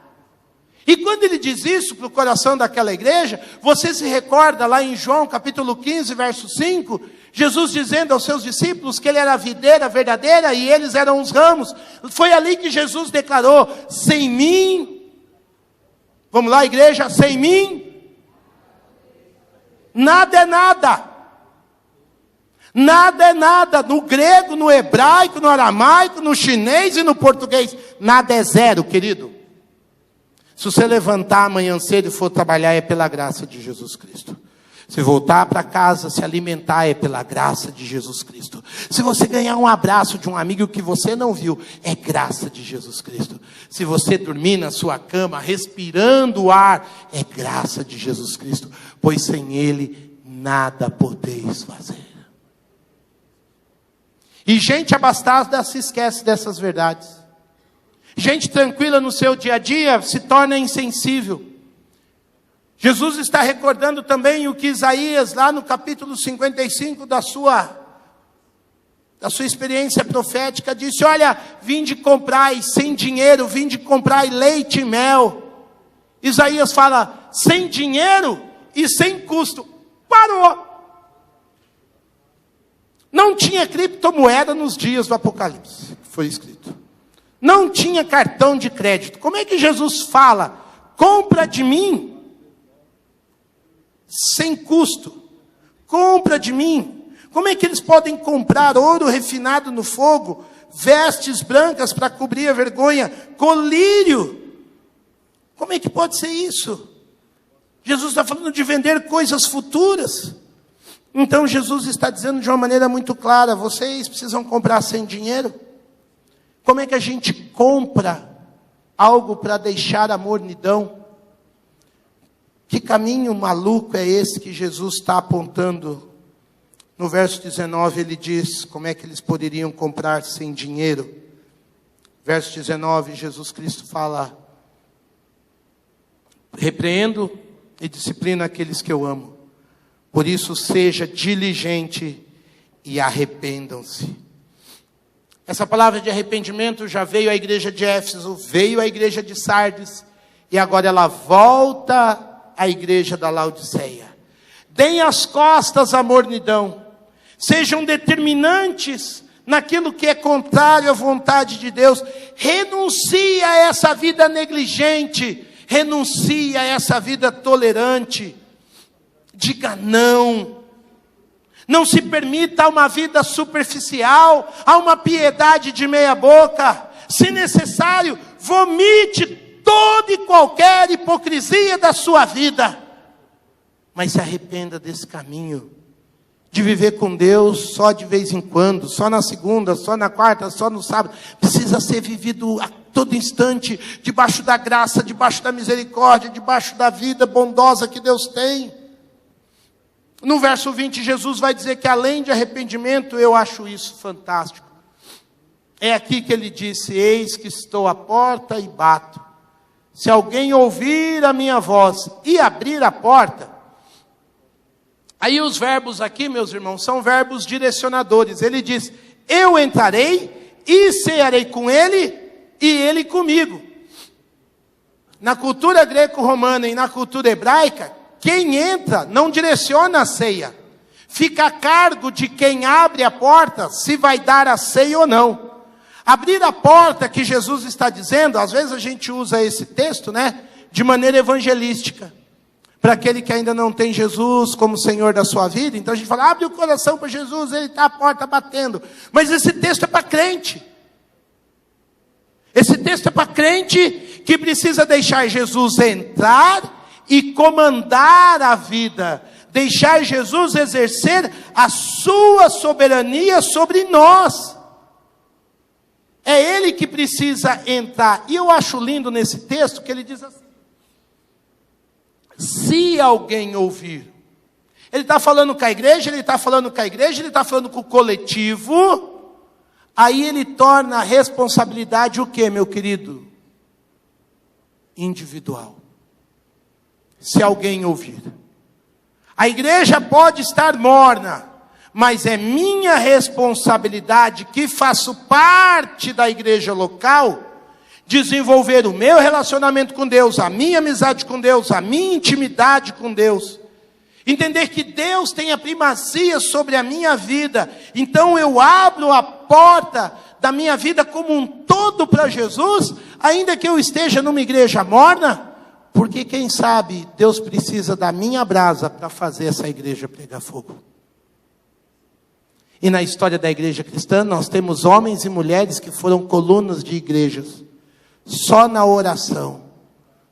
E quando ele diz isso para o coração daquela igreja, você se recorda lá em João capítulo 15, verso 5, Jesus dizendo aos seus discípulos que ele era a videira verdadeira e eles eram os ramos. Foi ali que Jesus declarou, sem mim, vamos lá igreja, sem mim, nada é nada. Nada é nada, no grego, no hebraico, no aramaico, no chinês e no português, nada é zero, querido. Se você levantar amanhã cedo e for trabalhar, é pela graça de Jesus Cristo. Se voltar para casa, se alimentar, é pela graça de Jesus Cristo. Se você ganhar um abraço de um amigo que você não viu, é graça de Jesus Cristo. Se você dormir na sua cama, respirando o ar, é graça de Jesus Cristo. Pois sem Ele, nada podeis fazer. E gente abastada se esquece dessas verdades. Gente tranquila no seu dia a dia se torna insensível. Jesus está recordando também o que Isaías, lá no capítulo 55 da sua experiência profética, disse: olha, vinde comprai sem dinheiro, vinde comprai leite e mel. Isaías fala, sem dinheiro e sem custo. Parou. Não tinha criptomoeda nos dias do Apocalipse, foi escrito. Não tinha cartão de crédito. Como é que Jesus fala, compra de mim, sem custo? Compra de mim. Como é que eles podem comprar ouro refinado no fogo, vestes brancas para cobrir a vergonha, colírio? Como é que pode ser isso? Jesus está falando de vender coisas futuras. Então Jesus está dizendo de uma maneira muito clara, vocês precisam comprar sem dinheiro? Como é que a gente compra algo para deixar a mornidão? Que caminho maluco é esse que Jesus está apontando? No verso 19 ele diz como é que eles poderiam comprar sem dinheiro. Verso 19, Jesus Cristo fala: repreendo e disciplino aqueles que eu amo. Por isso seja diligente e arrependam-se. Essa palavra de arrependimento já veio à igreja de Éfeso, veio à igreja de Sardes, e agora ela volta à igreja da Laodiceia. Deem as costas à mornidão, sejam determinantes naquilo que é contrário à vontade de Deus, renuncie a essa vida negligente, renuncie a essa vida tolerante, diga não. Não se permita uma vida superficial, a uma piedade de meia boca. Se necessário, vomite toda e qualquer hipocrisia da sua vida. Mas se arrependa desse caminho, de viver com Deus só de vez em quando, só na segunda, só na quarta, só no sábado. Precisa ser vivido a todo instante, debaixo da graça, debaixo da misericórdia, debaixo da vida bondosa que Deus tem. No verso 20, Jesus vai dizer que além de arrependimento, eu acho isso fantástico. É aqui que ele disse: eis que estou à porta e bato. Se alguém ouvir a minha voz e abrir a porta. Aí os verbos aqui, meus irmãos, são verbos direcionadores. Ele diz: eu entrarei e cearei com ele e ele comigo. Na cultura greco-romana e na cultura hebraica, quem entra não direciona a ceia. Fica a cargo de quem abre a porta se vai dar a ceia ou não. Abrir a porta que Jesus está dizendo, às vezes a gente usa esse texto, de maneira evangelística. Para aquele que ainda não tem Jesus como Senhor da sua vida, então a gente fala, abre o coração para Jesus, Ele está à porta batendo. Mas esse texto é para crente. Esse texto é para crente que precisa deixar Jesus entrar e comandar a vida, deixar Jesus exercer a sua soberania sobre nós. É Ele que precisa entrar. E eu acho lindo nesse texto que ele diz assim: se alguém ouvir. Ele está falando com a igreja, ele está falando com a igreja, ele está falando com o coletivo. Aí ele torna a responsabilidade o quê, meu querido? Individual. Se alguém ouvir. A igreja pode estar morna, mas é minha responsabilidade, que faço parte da igreja local, desenvolver o meu relacionamento com Deus, a minha amizade com Deus, a minha intimidade com Deus. Entender que Deus tem a primazia sobre a minha vida. Então eu abro a porta da minha vida como um todo para Jesus, ainda que eu esteja numa igreja morna. Porque quem sabe Deus precisa da minha brasa para fazer essa igreja pegar fogo. E na história da igreja cristã, nós temos homens e mulheres que foram colunas de igrejas. Só na oração.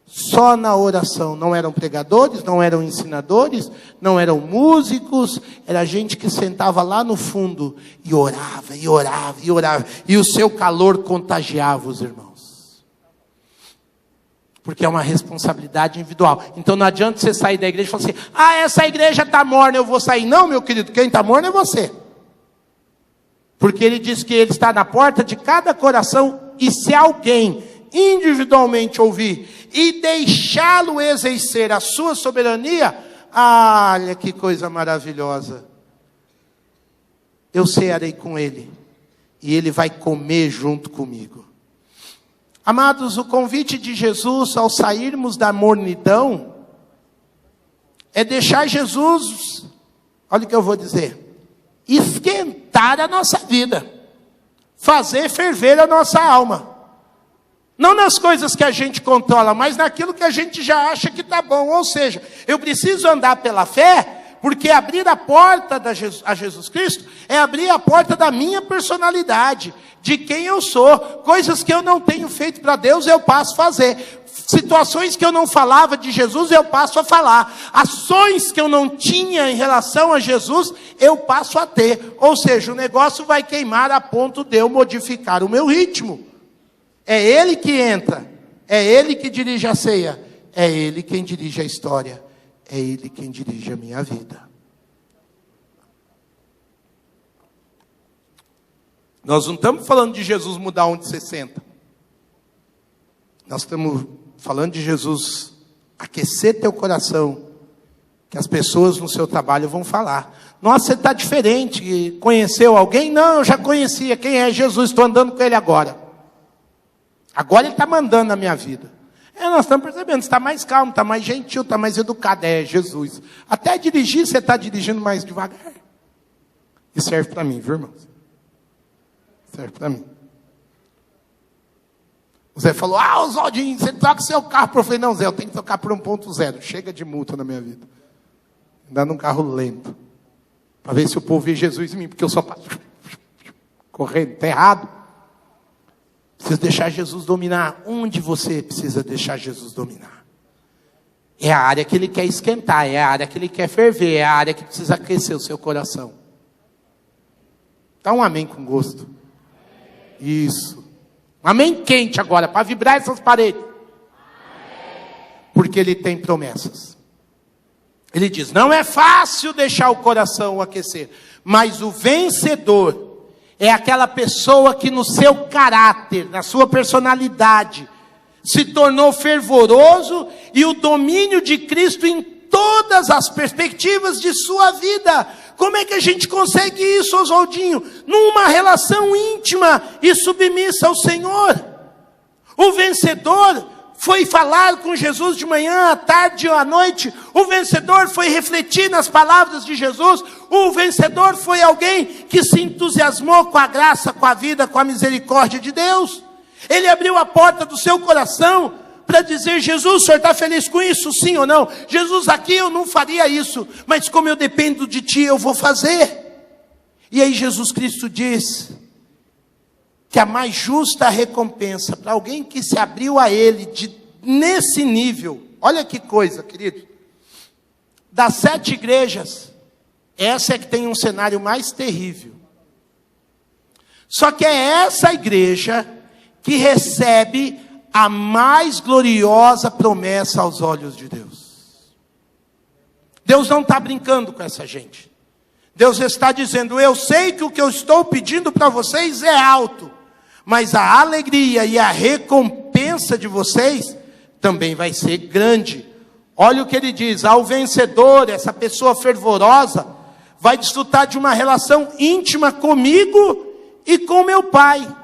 Só na oração. Não eram pregadores, não eram ensinadores, não eram músicos. Era gente que sentava lá no fundo e orava, e orava, e orava. E o seu calor contagiava os irmãos. Porque é uma responsabilidade individual. Então não adianta você sair da igreja e falar assim, essa igreja está morna, eu vou sair. Não, meu querido, quem está morno é você. Porque ele diz que ele está na porta de cada coração, e se alguém individualmente ouvir e deixá-lo exercer a sua soberania, olha que coisa maravilhosa. Eu cearei com ele, e ele vai comer junto comigo. Amados, o convite de Jesus ao sairmos da mornidão é deixar Jesus, olha o que eu vou dizer, esquentar a nossa vida, fazer ferver a nossa alma. Não nas coisas que a gente controla, mas naquilo que a gente já acha que está bom. Ou seja, eu preciso andar pela fé, porque abrir a porta a Jesus Cristo é abrir a porta da minha personalidade, de quem eu sou. Coisas que eu não tenho feito para Deus, eu passo a fazer. Situações que eu não falava de Jesus, eu passo a falar. Ações que eu não tinha em relação a Jesus, eu passo a ter. Ou seja, o negócio vai queimar a ponto de eu modificar o meu ritmo. É Ele que entra, é Ele que dirige a ceia, é Ele quem dirige a história. É Ele quem dirige a minha vida. Nós não estamos falando de Jesus mudar onde você senta. Nós estamos falando de Jesus aquecer teu coração, que as pessoas no seu trabalho vão falar. Nossa, você está diferente, conheceu alguém? Não, eu já conhecia. Quem é Jesus? Estou andando com Ele agora. Agora Ele está mandando na minha vida. Nós estamos percebendo, você está mais calmo, está mais gentil, está mais educado. É Jesus. Até dirigir, você está dirigindo mais devagar. E serve para mim, viu, irmãos? Serve para mim. O Zé falou, Oswaldinho, você troca seu carro. Eu falei, não, Zé, eu tenho que trocar por 1.0. Chega de multa na minha vida. Andar num carro lento. Para ver se o povo vê Jesus em mim, porque eu só passo correndo, está errado. Precisa deixar Jesus dominar. Onde você precisa deixar Jesus dominar? É a área que Ele quer esquentar, é a área que Ele quer ferver, é a área que precisa aquecer o seu coração. Dá um amém com gosto. Isso. Um amém quente agora, para vibrar essas paredes. Porque Ele tem promessas. Ele diz, não é fácil deixar o coração aquecer, mas o vencedor é aquela pessoa que no seu caráter, na sua personalidade, se tornou fervoroso e o domínio de Cristo em todas as perspectivas de sua vida. Como é que a gente consegue isso, Oswaldinho? Numa relação íntima e submissa ao Senhor. O vencedor foi falar com Jesus de manhã, à tarde ou à noite. O vencedor foi refletir nas palavras de Jesus. O vencedor foi alguém que se entusiasmou com a graça, com a vida, com a misericórdia de Deus. Ele abriu a porta do seu coração para dizer, Jesus, o Senhor está feliz com isso, sim ou não? Jesus, aqui eu não faria isso, mas como eu dependo de Ti, eu vou fazer. E aí Jesus Cristo diz que a mais justa recompensa para alguém que se abriu a Ele nesse nível, olha que coisa, querido, das 7 igrejas, essa é que tem um cenário mais terrível. Só que é essa igreja que recebe a mais gloriosa promessa aos olhos de Deus. Deus não está brincando com essa gente. Deus está dizendo, eu sei que o que eu estou pedindo para vocês é alto, mas a alegria e a recompensa de vocês também vai ser grande. Olha o que ele diz, ao vencedor, essa pessoa fervorosa, vai desfrutar de uma relação íntima comigo e com meu Pai.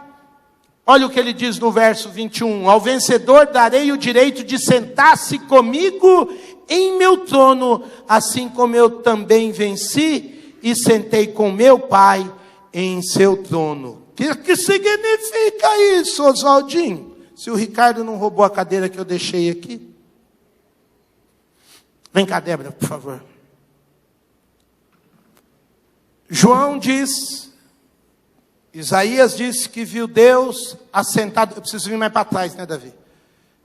Olha o que ele diz no verso 21, ao vencedor darei o direito de sentar-se comigo em meu trono, assim como eu também venci e sentei com meu Pai em seu trono. O que significa isso, Oswaldinho? Se o Ricardo não roubou a cadeira que eu deixei aqui. Vem cá, Débora, por favor. João diz, Isaías disse que viu Deus assentado, eu preciso vir mais para trás, né, Davi?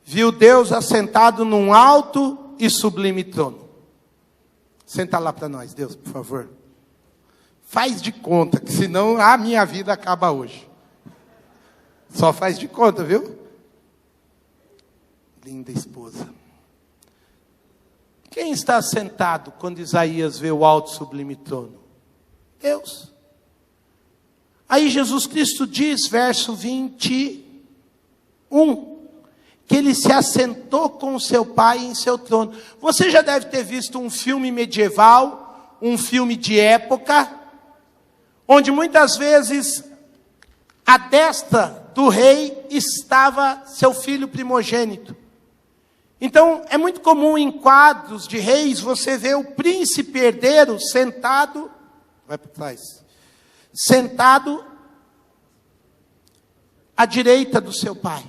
Viu Deus assentado num alto e sublime trono. Senta lá para nós, Deus, por favor. Faz de conta, que senão a minha vida acaba hoje. Só faz de conta, viu? linda esposa. Quem está sentado quando Isaías vê o alto e sublime trono? Deus. Aí Jesus Cristo diz, verso 21, que ele se assentou com o seu Pai em seu trono. Você já deve ter visto um filme medieval, um filme de época, onde muitas vezes à destra do rei estava seu filho primogênito. Então, é muito comum em quadros de reis você ver o príncipe herdeiro sentado, vai para trás, sentado à direita do seu pai.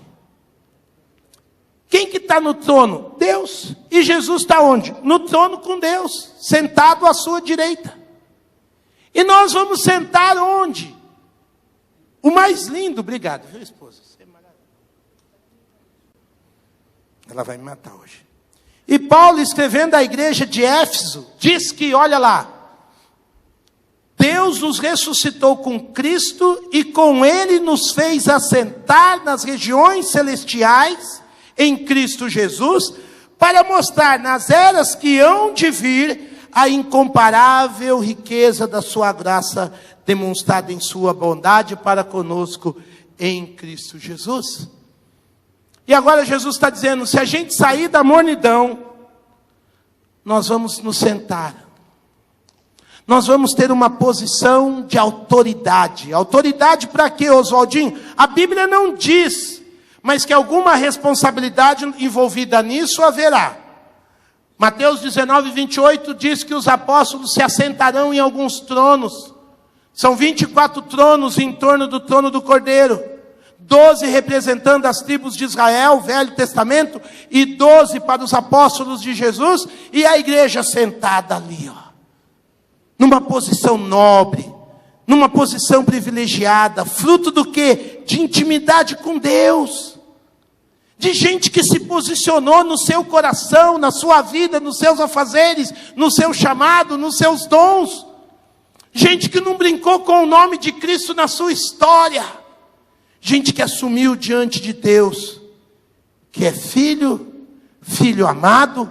Quem que está no trono? Deus. E Jesus está onde? No trono com Deus, sentado à sua direita. E nós vamos sentar onde? O mais lindo, obrigado, viu, esposa? Ela vai me matar hoje. E Paulo, escrevendo à igreja de Éfeso, diz que, olha lá, Deus nos ressuscitou com Cristo e com Ele nos fez assentar nas regiões celestiais em Cristo Jesus, para mostrar nas eras que hão de vir a incomparável riqueza da sua graça demonstrada em sua bondade para conosco em Cristo Jesus. E agora Jesus está dizendo, se a gente sair da mornidão, nós vamos nos sentar. Nós vamos ter uma posição de autoridade. Autoridade para quê, Oswaldinho? A Bíblia não diz, mas que alguma responsabilidade envolvida nisso haverá. Mateus 19, 28 diz que os apóstolos se assentarão em alguns tronos. São 24 tronos em torno do trono do Cordeiro. 12 representando as tribos de Israel, Velho Testamento, e 12 para os apóstolos de Jesus, e a igreja sentada ali, ó, numa posição nobre, numa posição privilegiada, fruto do quê? De intimidade com Deus, de gente que se posicionou no seu coração, na sua vida, nos seus afazeres, no seu chamado, nos seus dons, gente que não brincou com o nome de Cristo na sua história, gente que assumiu diante de Deus, que é filho, filho amado,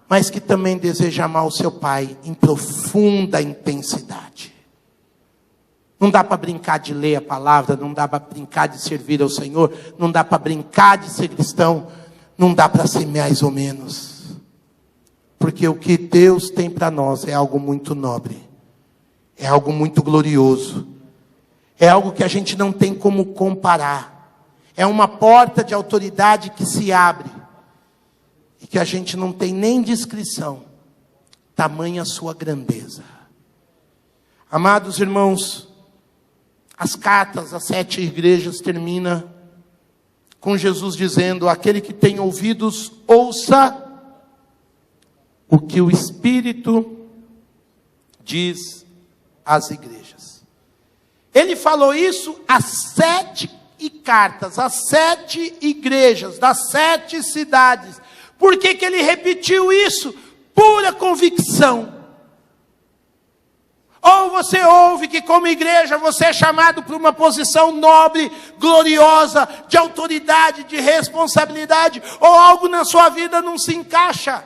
mas que também deseja amar o seu pai em profunda intensidade. Não dá para brincar de ler a palavra, não dá para brincar de servir ao Senhor, não dá para brincar de ser cristão, não dá para ser mais ou menos. Porque o que Deus tem para nós é algo muito nobre, é algo muito glorioso. É algo que a gente não tem como comparar. É uma porta de autoridade que se abre. E que a gente não tem nem descrição. Tamanha a sua grandeza. Amados irmãos, as cartas às 7 igrejas terminam com Jesus dizendo, aquele que tem ouvidos, ouça o que o Espírito diz às igrejas. Ele falou isso às 7 cartas, às 7 igrejas, das 7 cidades. Por que que ele repetiu isso? Pura convicção. Ou você ouve que como igreja você é chamado para uma posição nobre, gloriosa, de autoridade, de responsabilidade, ou algo na sua vida não se encaixa.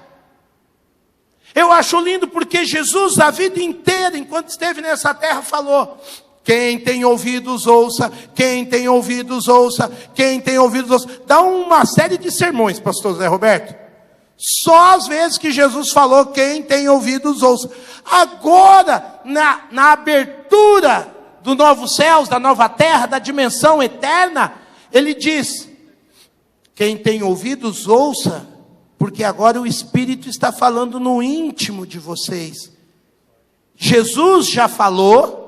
Eu acho lindo porque Jesus a vida inteira, enquanto esteve nessa terra, falou... Quem tem ouvidos, ouça. Quem tem ouvidos, ouça. Quem tem ouvidos, ouça. Dá uma série de sermões, pastor Zé Roberto. Só as vezes que Jesus falou, quem tem ouvidos, ouça. Agora, na abertura do novo céus, da nova terra, da dimensão eterna, ele diz, quem tem ouvidos, ouça. Porque agora o Espírito está falando no íntimo de vocês. Jesus já falou.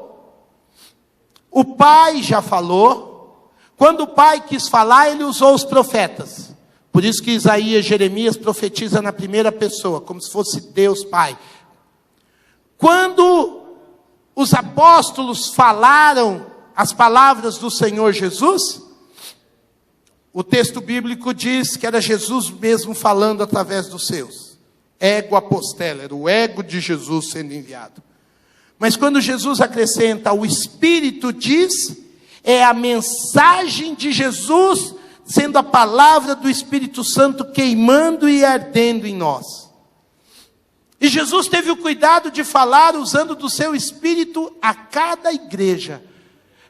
O Pai já falou. Quando o Pai quis falar, ele usou os profetas. Por isso que Isaías, Jeremias profetiza na primeira pessoa, como se fosse Deus Pai. Quando os apóstolos falaram as palavras do Senhor Jesus, o texto bíblico diz que era Jesus mesmo falando através dos seus. Ego apostelo, era o ego de Jesus sendo enviado. Mas quando Jesus acrescenta, o Espírito diz, é a mensagem de Jesus sendo a palavra do Espírito Santo queimando e ardendo em nós. E Jesus teve o cuidado de falar usando do seu Espírito a cada igreja.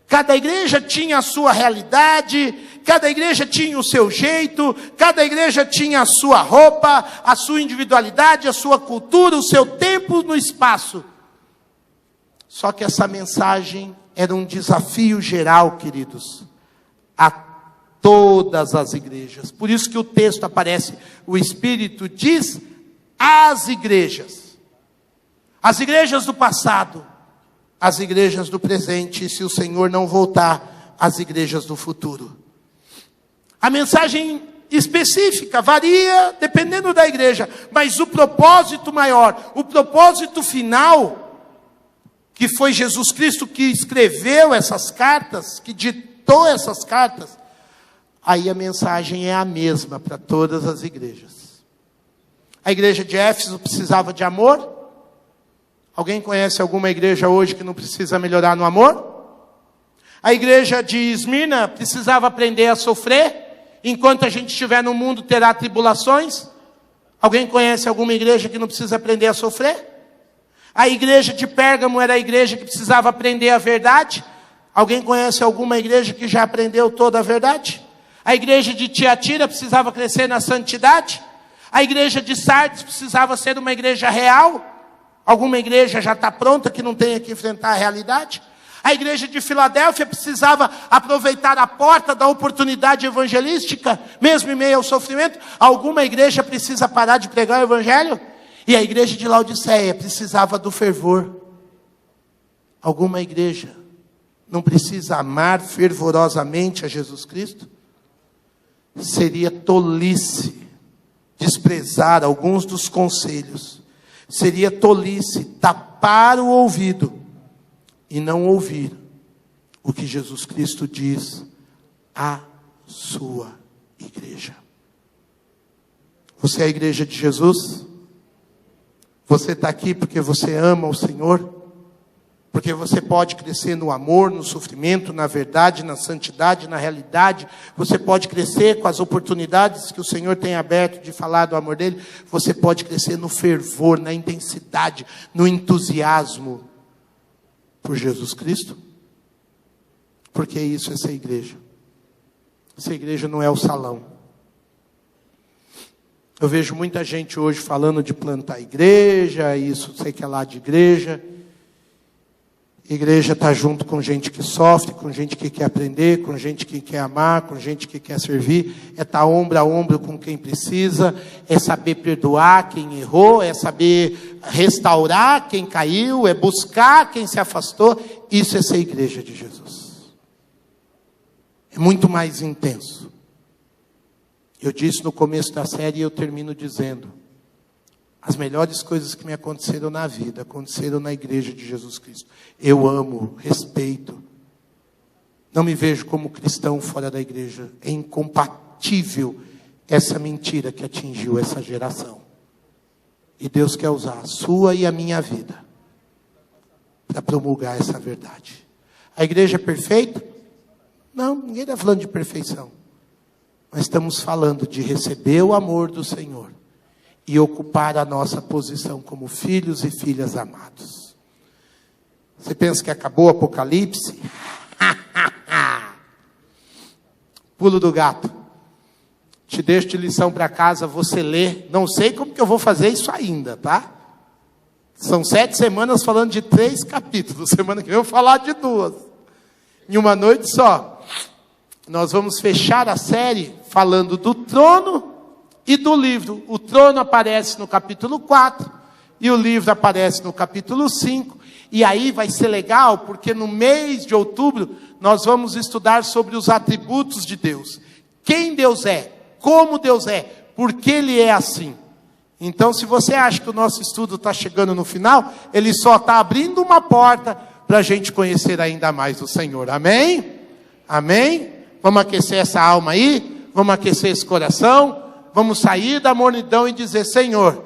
Cada igreja tinha a sua realidade, cada igreja tinha o seu jeito, cada igreja tinha a sua roupa, a sua individualidade, a sua cultura, o seu tempo no espaço. Só que essa mensagem era um desafio geral, queridos, a todas as igrejas. Por isso que o texto aparece, o Espírito diz às igrejas. As igrejas do passado, as igrejas do presente, e se o Senhor não voltar, as igrejas do futuro. A mensagem específica varia dependendo da igreja, mas o propósito maior, o propósito final, que foi Jesus Cristo que escreveu essas cartas, que ditou essas cartas, aí a mensagem é a mesma para todas as igrejas. A igreja de Éfeso precisava de amor. Alguém conhece alguma igreja hoje que não precisa melhorar no amor? A igreja de Esmirna precisava aprender a sofrer. Enquanto a gente estiver no mundo, terá tribulações. Alguém conhece alguma igreja que não precisa aprender a sofrer? A igreja de Pérgamo era a igreja que precisava aprender a verdade. Alguém conhece alguma igreja que já aprendeu toda a verdade? A igreja de Tiatira precisava crescer na santidade. A igreja de Sardes precisava ser uma igreja real. Alguma igreja já está pronta que não tenha que enfrentar a realidade? A igreja de Filadélfia precisava aproveitar a porta da oportunidade evangelística, mesmo em meio ao sofrimento. Alguma igreja precisa parar de pregar o evangelho? E a igreja de Laodiceia precisava do fervor. Alguma igreja não precisa amar fervorosamente a Jesus Cristo? Seria tolice desprezar alguns dos conselhos. Seria tolice tapar o ouvido e não ouvir o que Jesus Cristo diz à sua igreja. Você é a igreja de Jesus? Você está aqui porque você ama o Senhor? Porque você pode crescer no amor, no sofrimento, na verdade, na santidade, na realidade. Você pode crescer com as oportunidades que o Senhor tem aberto de falar do amor dele. Você pode crescer no fervor, na intensidade, no entusiasmo por Jesus Cristo. Porque isso é ser igreja. Ser igreja não é o salão. Eu vejo muita gente hoje falando de plantar igreja, isso sei que é lá de igreja. Igreja está junto com gente que sofre, com gente que quer aprender, com gente que quer amar, com gente que quer servir. É estar ombro a ombro com quem precisa, é saber perdoar quem errou, é saber restaurar quem caiu, é buscar quem se afastou. Isso é ser igreja de Jesus. É muito mais intenso. Eu disse no começo da série e eu termino dizendo: as melhores coisas que me aconteceram na vida, aconteceram na igreja de Jesus Cristo. Eu amo, respeito. Não me vejo como cristão fora da igreja. É incompatível essa mentira que atingiu essa geração. E Deus quer usar a sua e a minha vida para promulgar essa verdade. A igreja é perfeita? Não, ninguém está falando de perfeição. Mas estamos falando de receber o amor do Senhor e ocupar a nossa posição como filhos e filhas amados. Você pensa que acabou o Apocalipse? Pulo do gato. Te deixo de lição para casa, você lê. Não sei como que eu vou fazer isso ainda, tá? São 7 semanas falando de 3 capítulos. Semana que vem eu vou falar de 2. Em uma noite só. Nós vamos fechar a série falando do trono e do livro. O trono aparece no capítulo 4 e o livro aparece no capítulo 5. E aí vai ser legal, porque no mês de outubro nós vamos estudar sobre os atributos de Deus. Quem Deus é, como Deus é, por que Ele é assim. Então, se você acha que o nosso estudo está chegando no final, ele só está abrindo uma porta para a gente conhecer ainda mais o Senhor. Amém? Amém? Vamos aquecer essa alma aí, vamos aquecer esse coração. Vamos sair da mornidão e dizer: Senhor,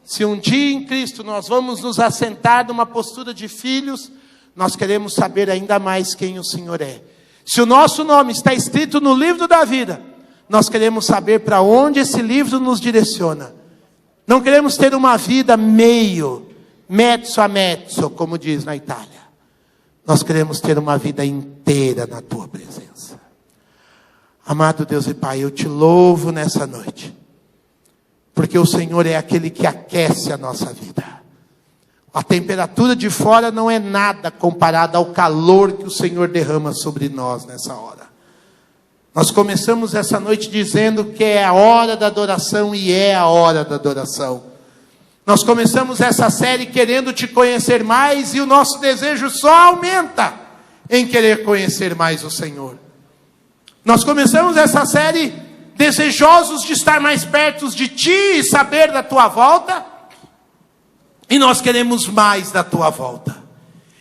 se um dia em Cristo nós vamos nos assentar numa postura de filhos, nós queremos saber ainda mais quem o Senhor é. Se o nosso nome está escrito no livro da vida, Nós queremos saber para onde esse livro nos direciona. Não queremos ter uma vida meio, mezzo a mezzo, como diz na Itália. Nós queremos ter uma vida inteira na tua presença. Amado Deus e Pai, eu te louvo nessa noite, porque o Senhor é aquele que aquece a nossa vida. A temperatura de fora não é nada comparada ao calor que o Senhor derrama sobre nós nessa hora. Nós começamos essa noite dizendo que é a hora da adoração, e é a hora da adoração. Nós começamos essa série querendo te conhecer mais, e o nosso desejo só aumenta em querer conhecer mais o Senhor. Nós começamos essa série desejosos de estar mais perto de ti e saber da tua volta, e nós queremos mais da tua volta.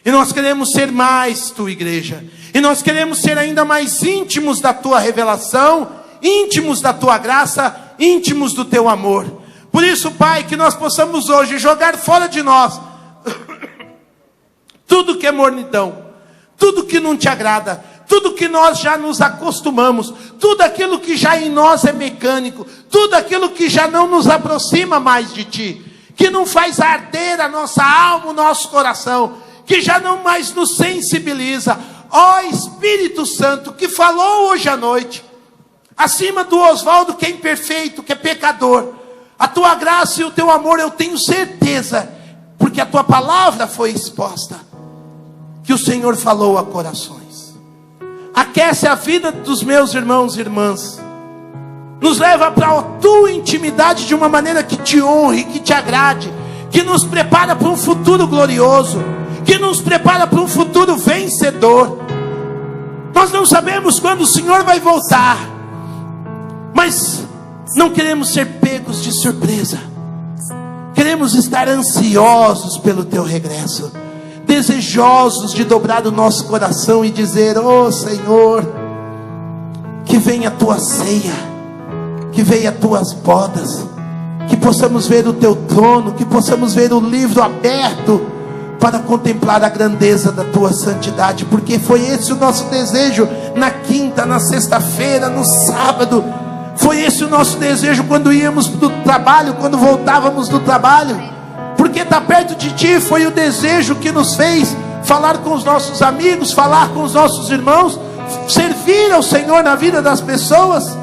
E nós queremos ser mais tua igreja. E nós queremos ser ainda mais íntimos da tua revelação, íntimos da tua graça, íntimos do teu amor. Por isso, Pai, que nós possamos hoje jogar fora de nós tudo que é mornidão, tudo que não te agrada, tudo que nós já nos acostumamos, tudo aquilo que já em nós é mecânico, tudo aquilo que já não nos aproxima mais de ti, que não faz arder a nossa alma, o nosso coração, que já não mais nos sensibiliza. Ó Espírito Santo, que falou hoje à noite, acima do Oswaldo, que é imperfeito, que é pecador, a tua graça e o teu amor eu tenho certeza, porque a tua palavra foi exposta, que o Senhor falou a corações. Aquece a vida dos meus irmãos e irmãs, nos leva para a tua intimidade de uma maneira que te honre, que te agrade, que nos prepara para um futuro glorioso, que nos prepara para um futuro vencedor. Nós não sabemos quando o Senhor vai voltar, mas não queremos ser pegos de surpresa. Queremos estar ansiosos pelo teu regresso, desejosos de dobrar o nosso coração e dizer: ó Senhor, que venha a tua ceia, que venha as tuas bodas, que possamos ver o teu trono, que possamos ver o livro aberto para contemplar a grandeza da tua santidade, porque foi esse o nosso desejo na quinta, na sexta-feira, no sábado. Foi esse o nosso desejo quando íamos do trabalho, quando voltávamos do trabalho, porque estar perto de ti foi o desejo que nos fez falar com os nossos amigos, falar com os nossos irmãos, servir ao Senhor na vida das pessoas.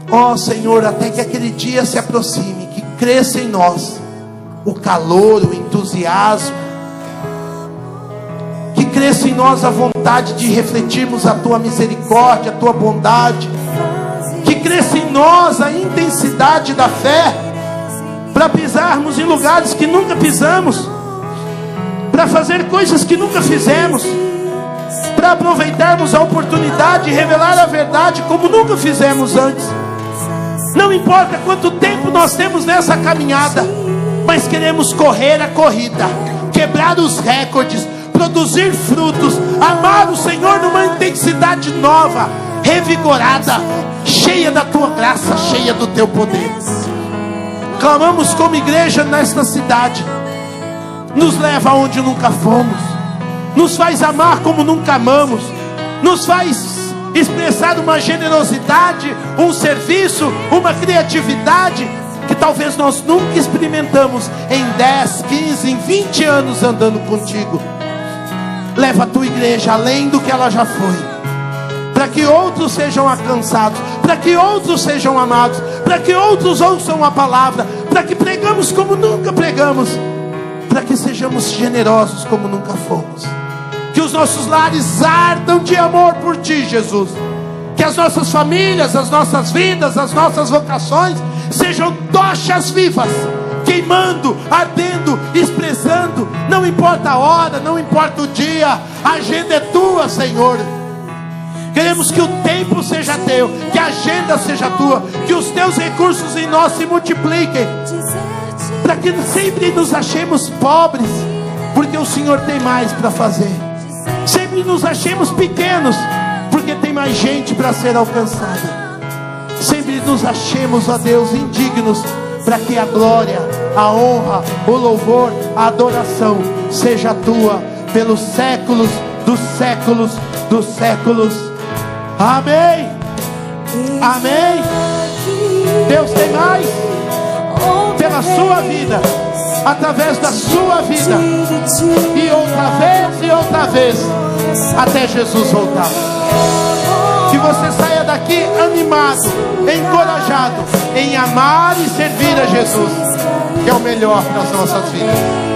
Ó Senhor, até que aquele dia se aproxime, que cresça em nós o calor, o entusiasmo, que cresça em nós a vontade de refletirmos a tua misericórdia, a tua bondade, que cresça em nós a intensidade da fé, para pisarmos em lugares que nunca pisamos, para fazer coisas que nunca fizemos, para aproveitarmos a oportunidade de revelar a verdade como nunca fizemos antes. Não importa quanto tempo nós temos nessa caminhada, mas queremos correr a corrida, quebrar os recordes, produzir frutos, amar o Senhor numa intensidade nova, revigorada, cheia da tua graça, cheia do teu poder. Clamamos como igreja nesta cidade. Nos leva aonde nunca fomos, nos faz amar como nunca amamos, nos faz expressar uma generosidade, um serviço, uma criatividade que talvez nós nunca experimentamos em 10, 15, em 20 anos andando contigo. Leva a tua igreja além do que ela já foi, para que outros sejam alcançados, para que outros sejam amados, para que outros ouçam a palavra, para que pregamos como nunca pregamos, para que sejamos generosos como nunca fomos. Que os nossos lares ardam de amor por ti, Jesus. Que as nossas famílias, as nossas vidas, as nossas vocações sejam tochas vivas, queimando, ardendo, expressando. Não importa a hora, não importa o dia, a agenda é tua, Senhor. Queremos que o tempo seja teu, que a agenda seja tua, que os teus recursos em nós se multipliquem, para que sempre nos achemos pobres, porque o Senhor tem mais para fazer. Sempre nos achemos pequenos, porque tem mais gente para ser alcançada. Sempre nos achemos, ó Deus, indignos, para que a glória, a honra, o louvor, a adoração seja tua pelos séculos dos séculos dos séculos. Amém. Amém? Deus tem mais pela sua vida, através da sua vida, e outra vez, até Jesus voltar. Que você saia daqui animado, encorajado em amar e servir a Jesus, que é o melhor para as nossas vidas.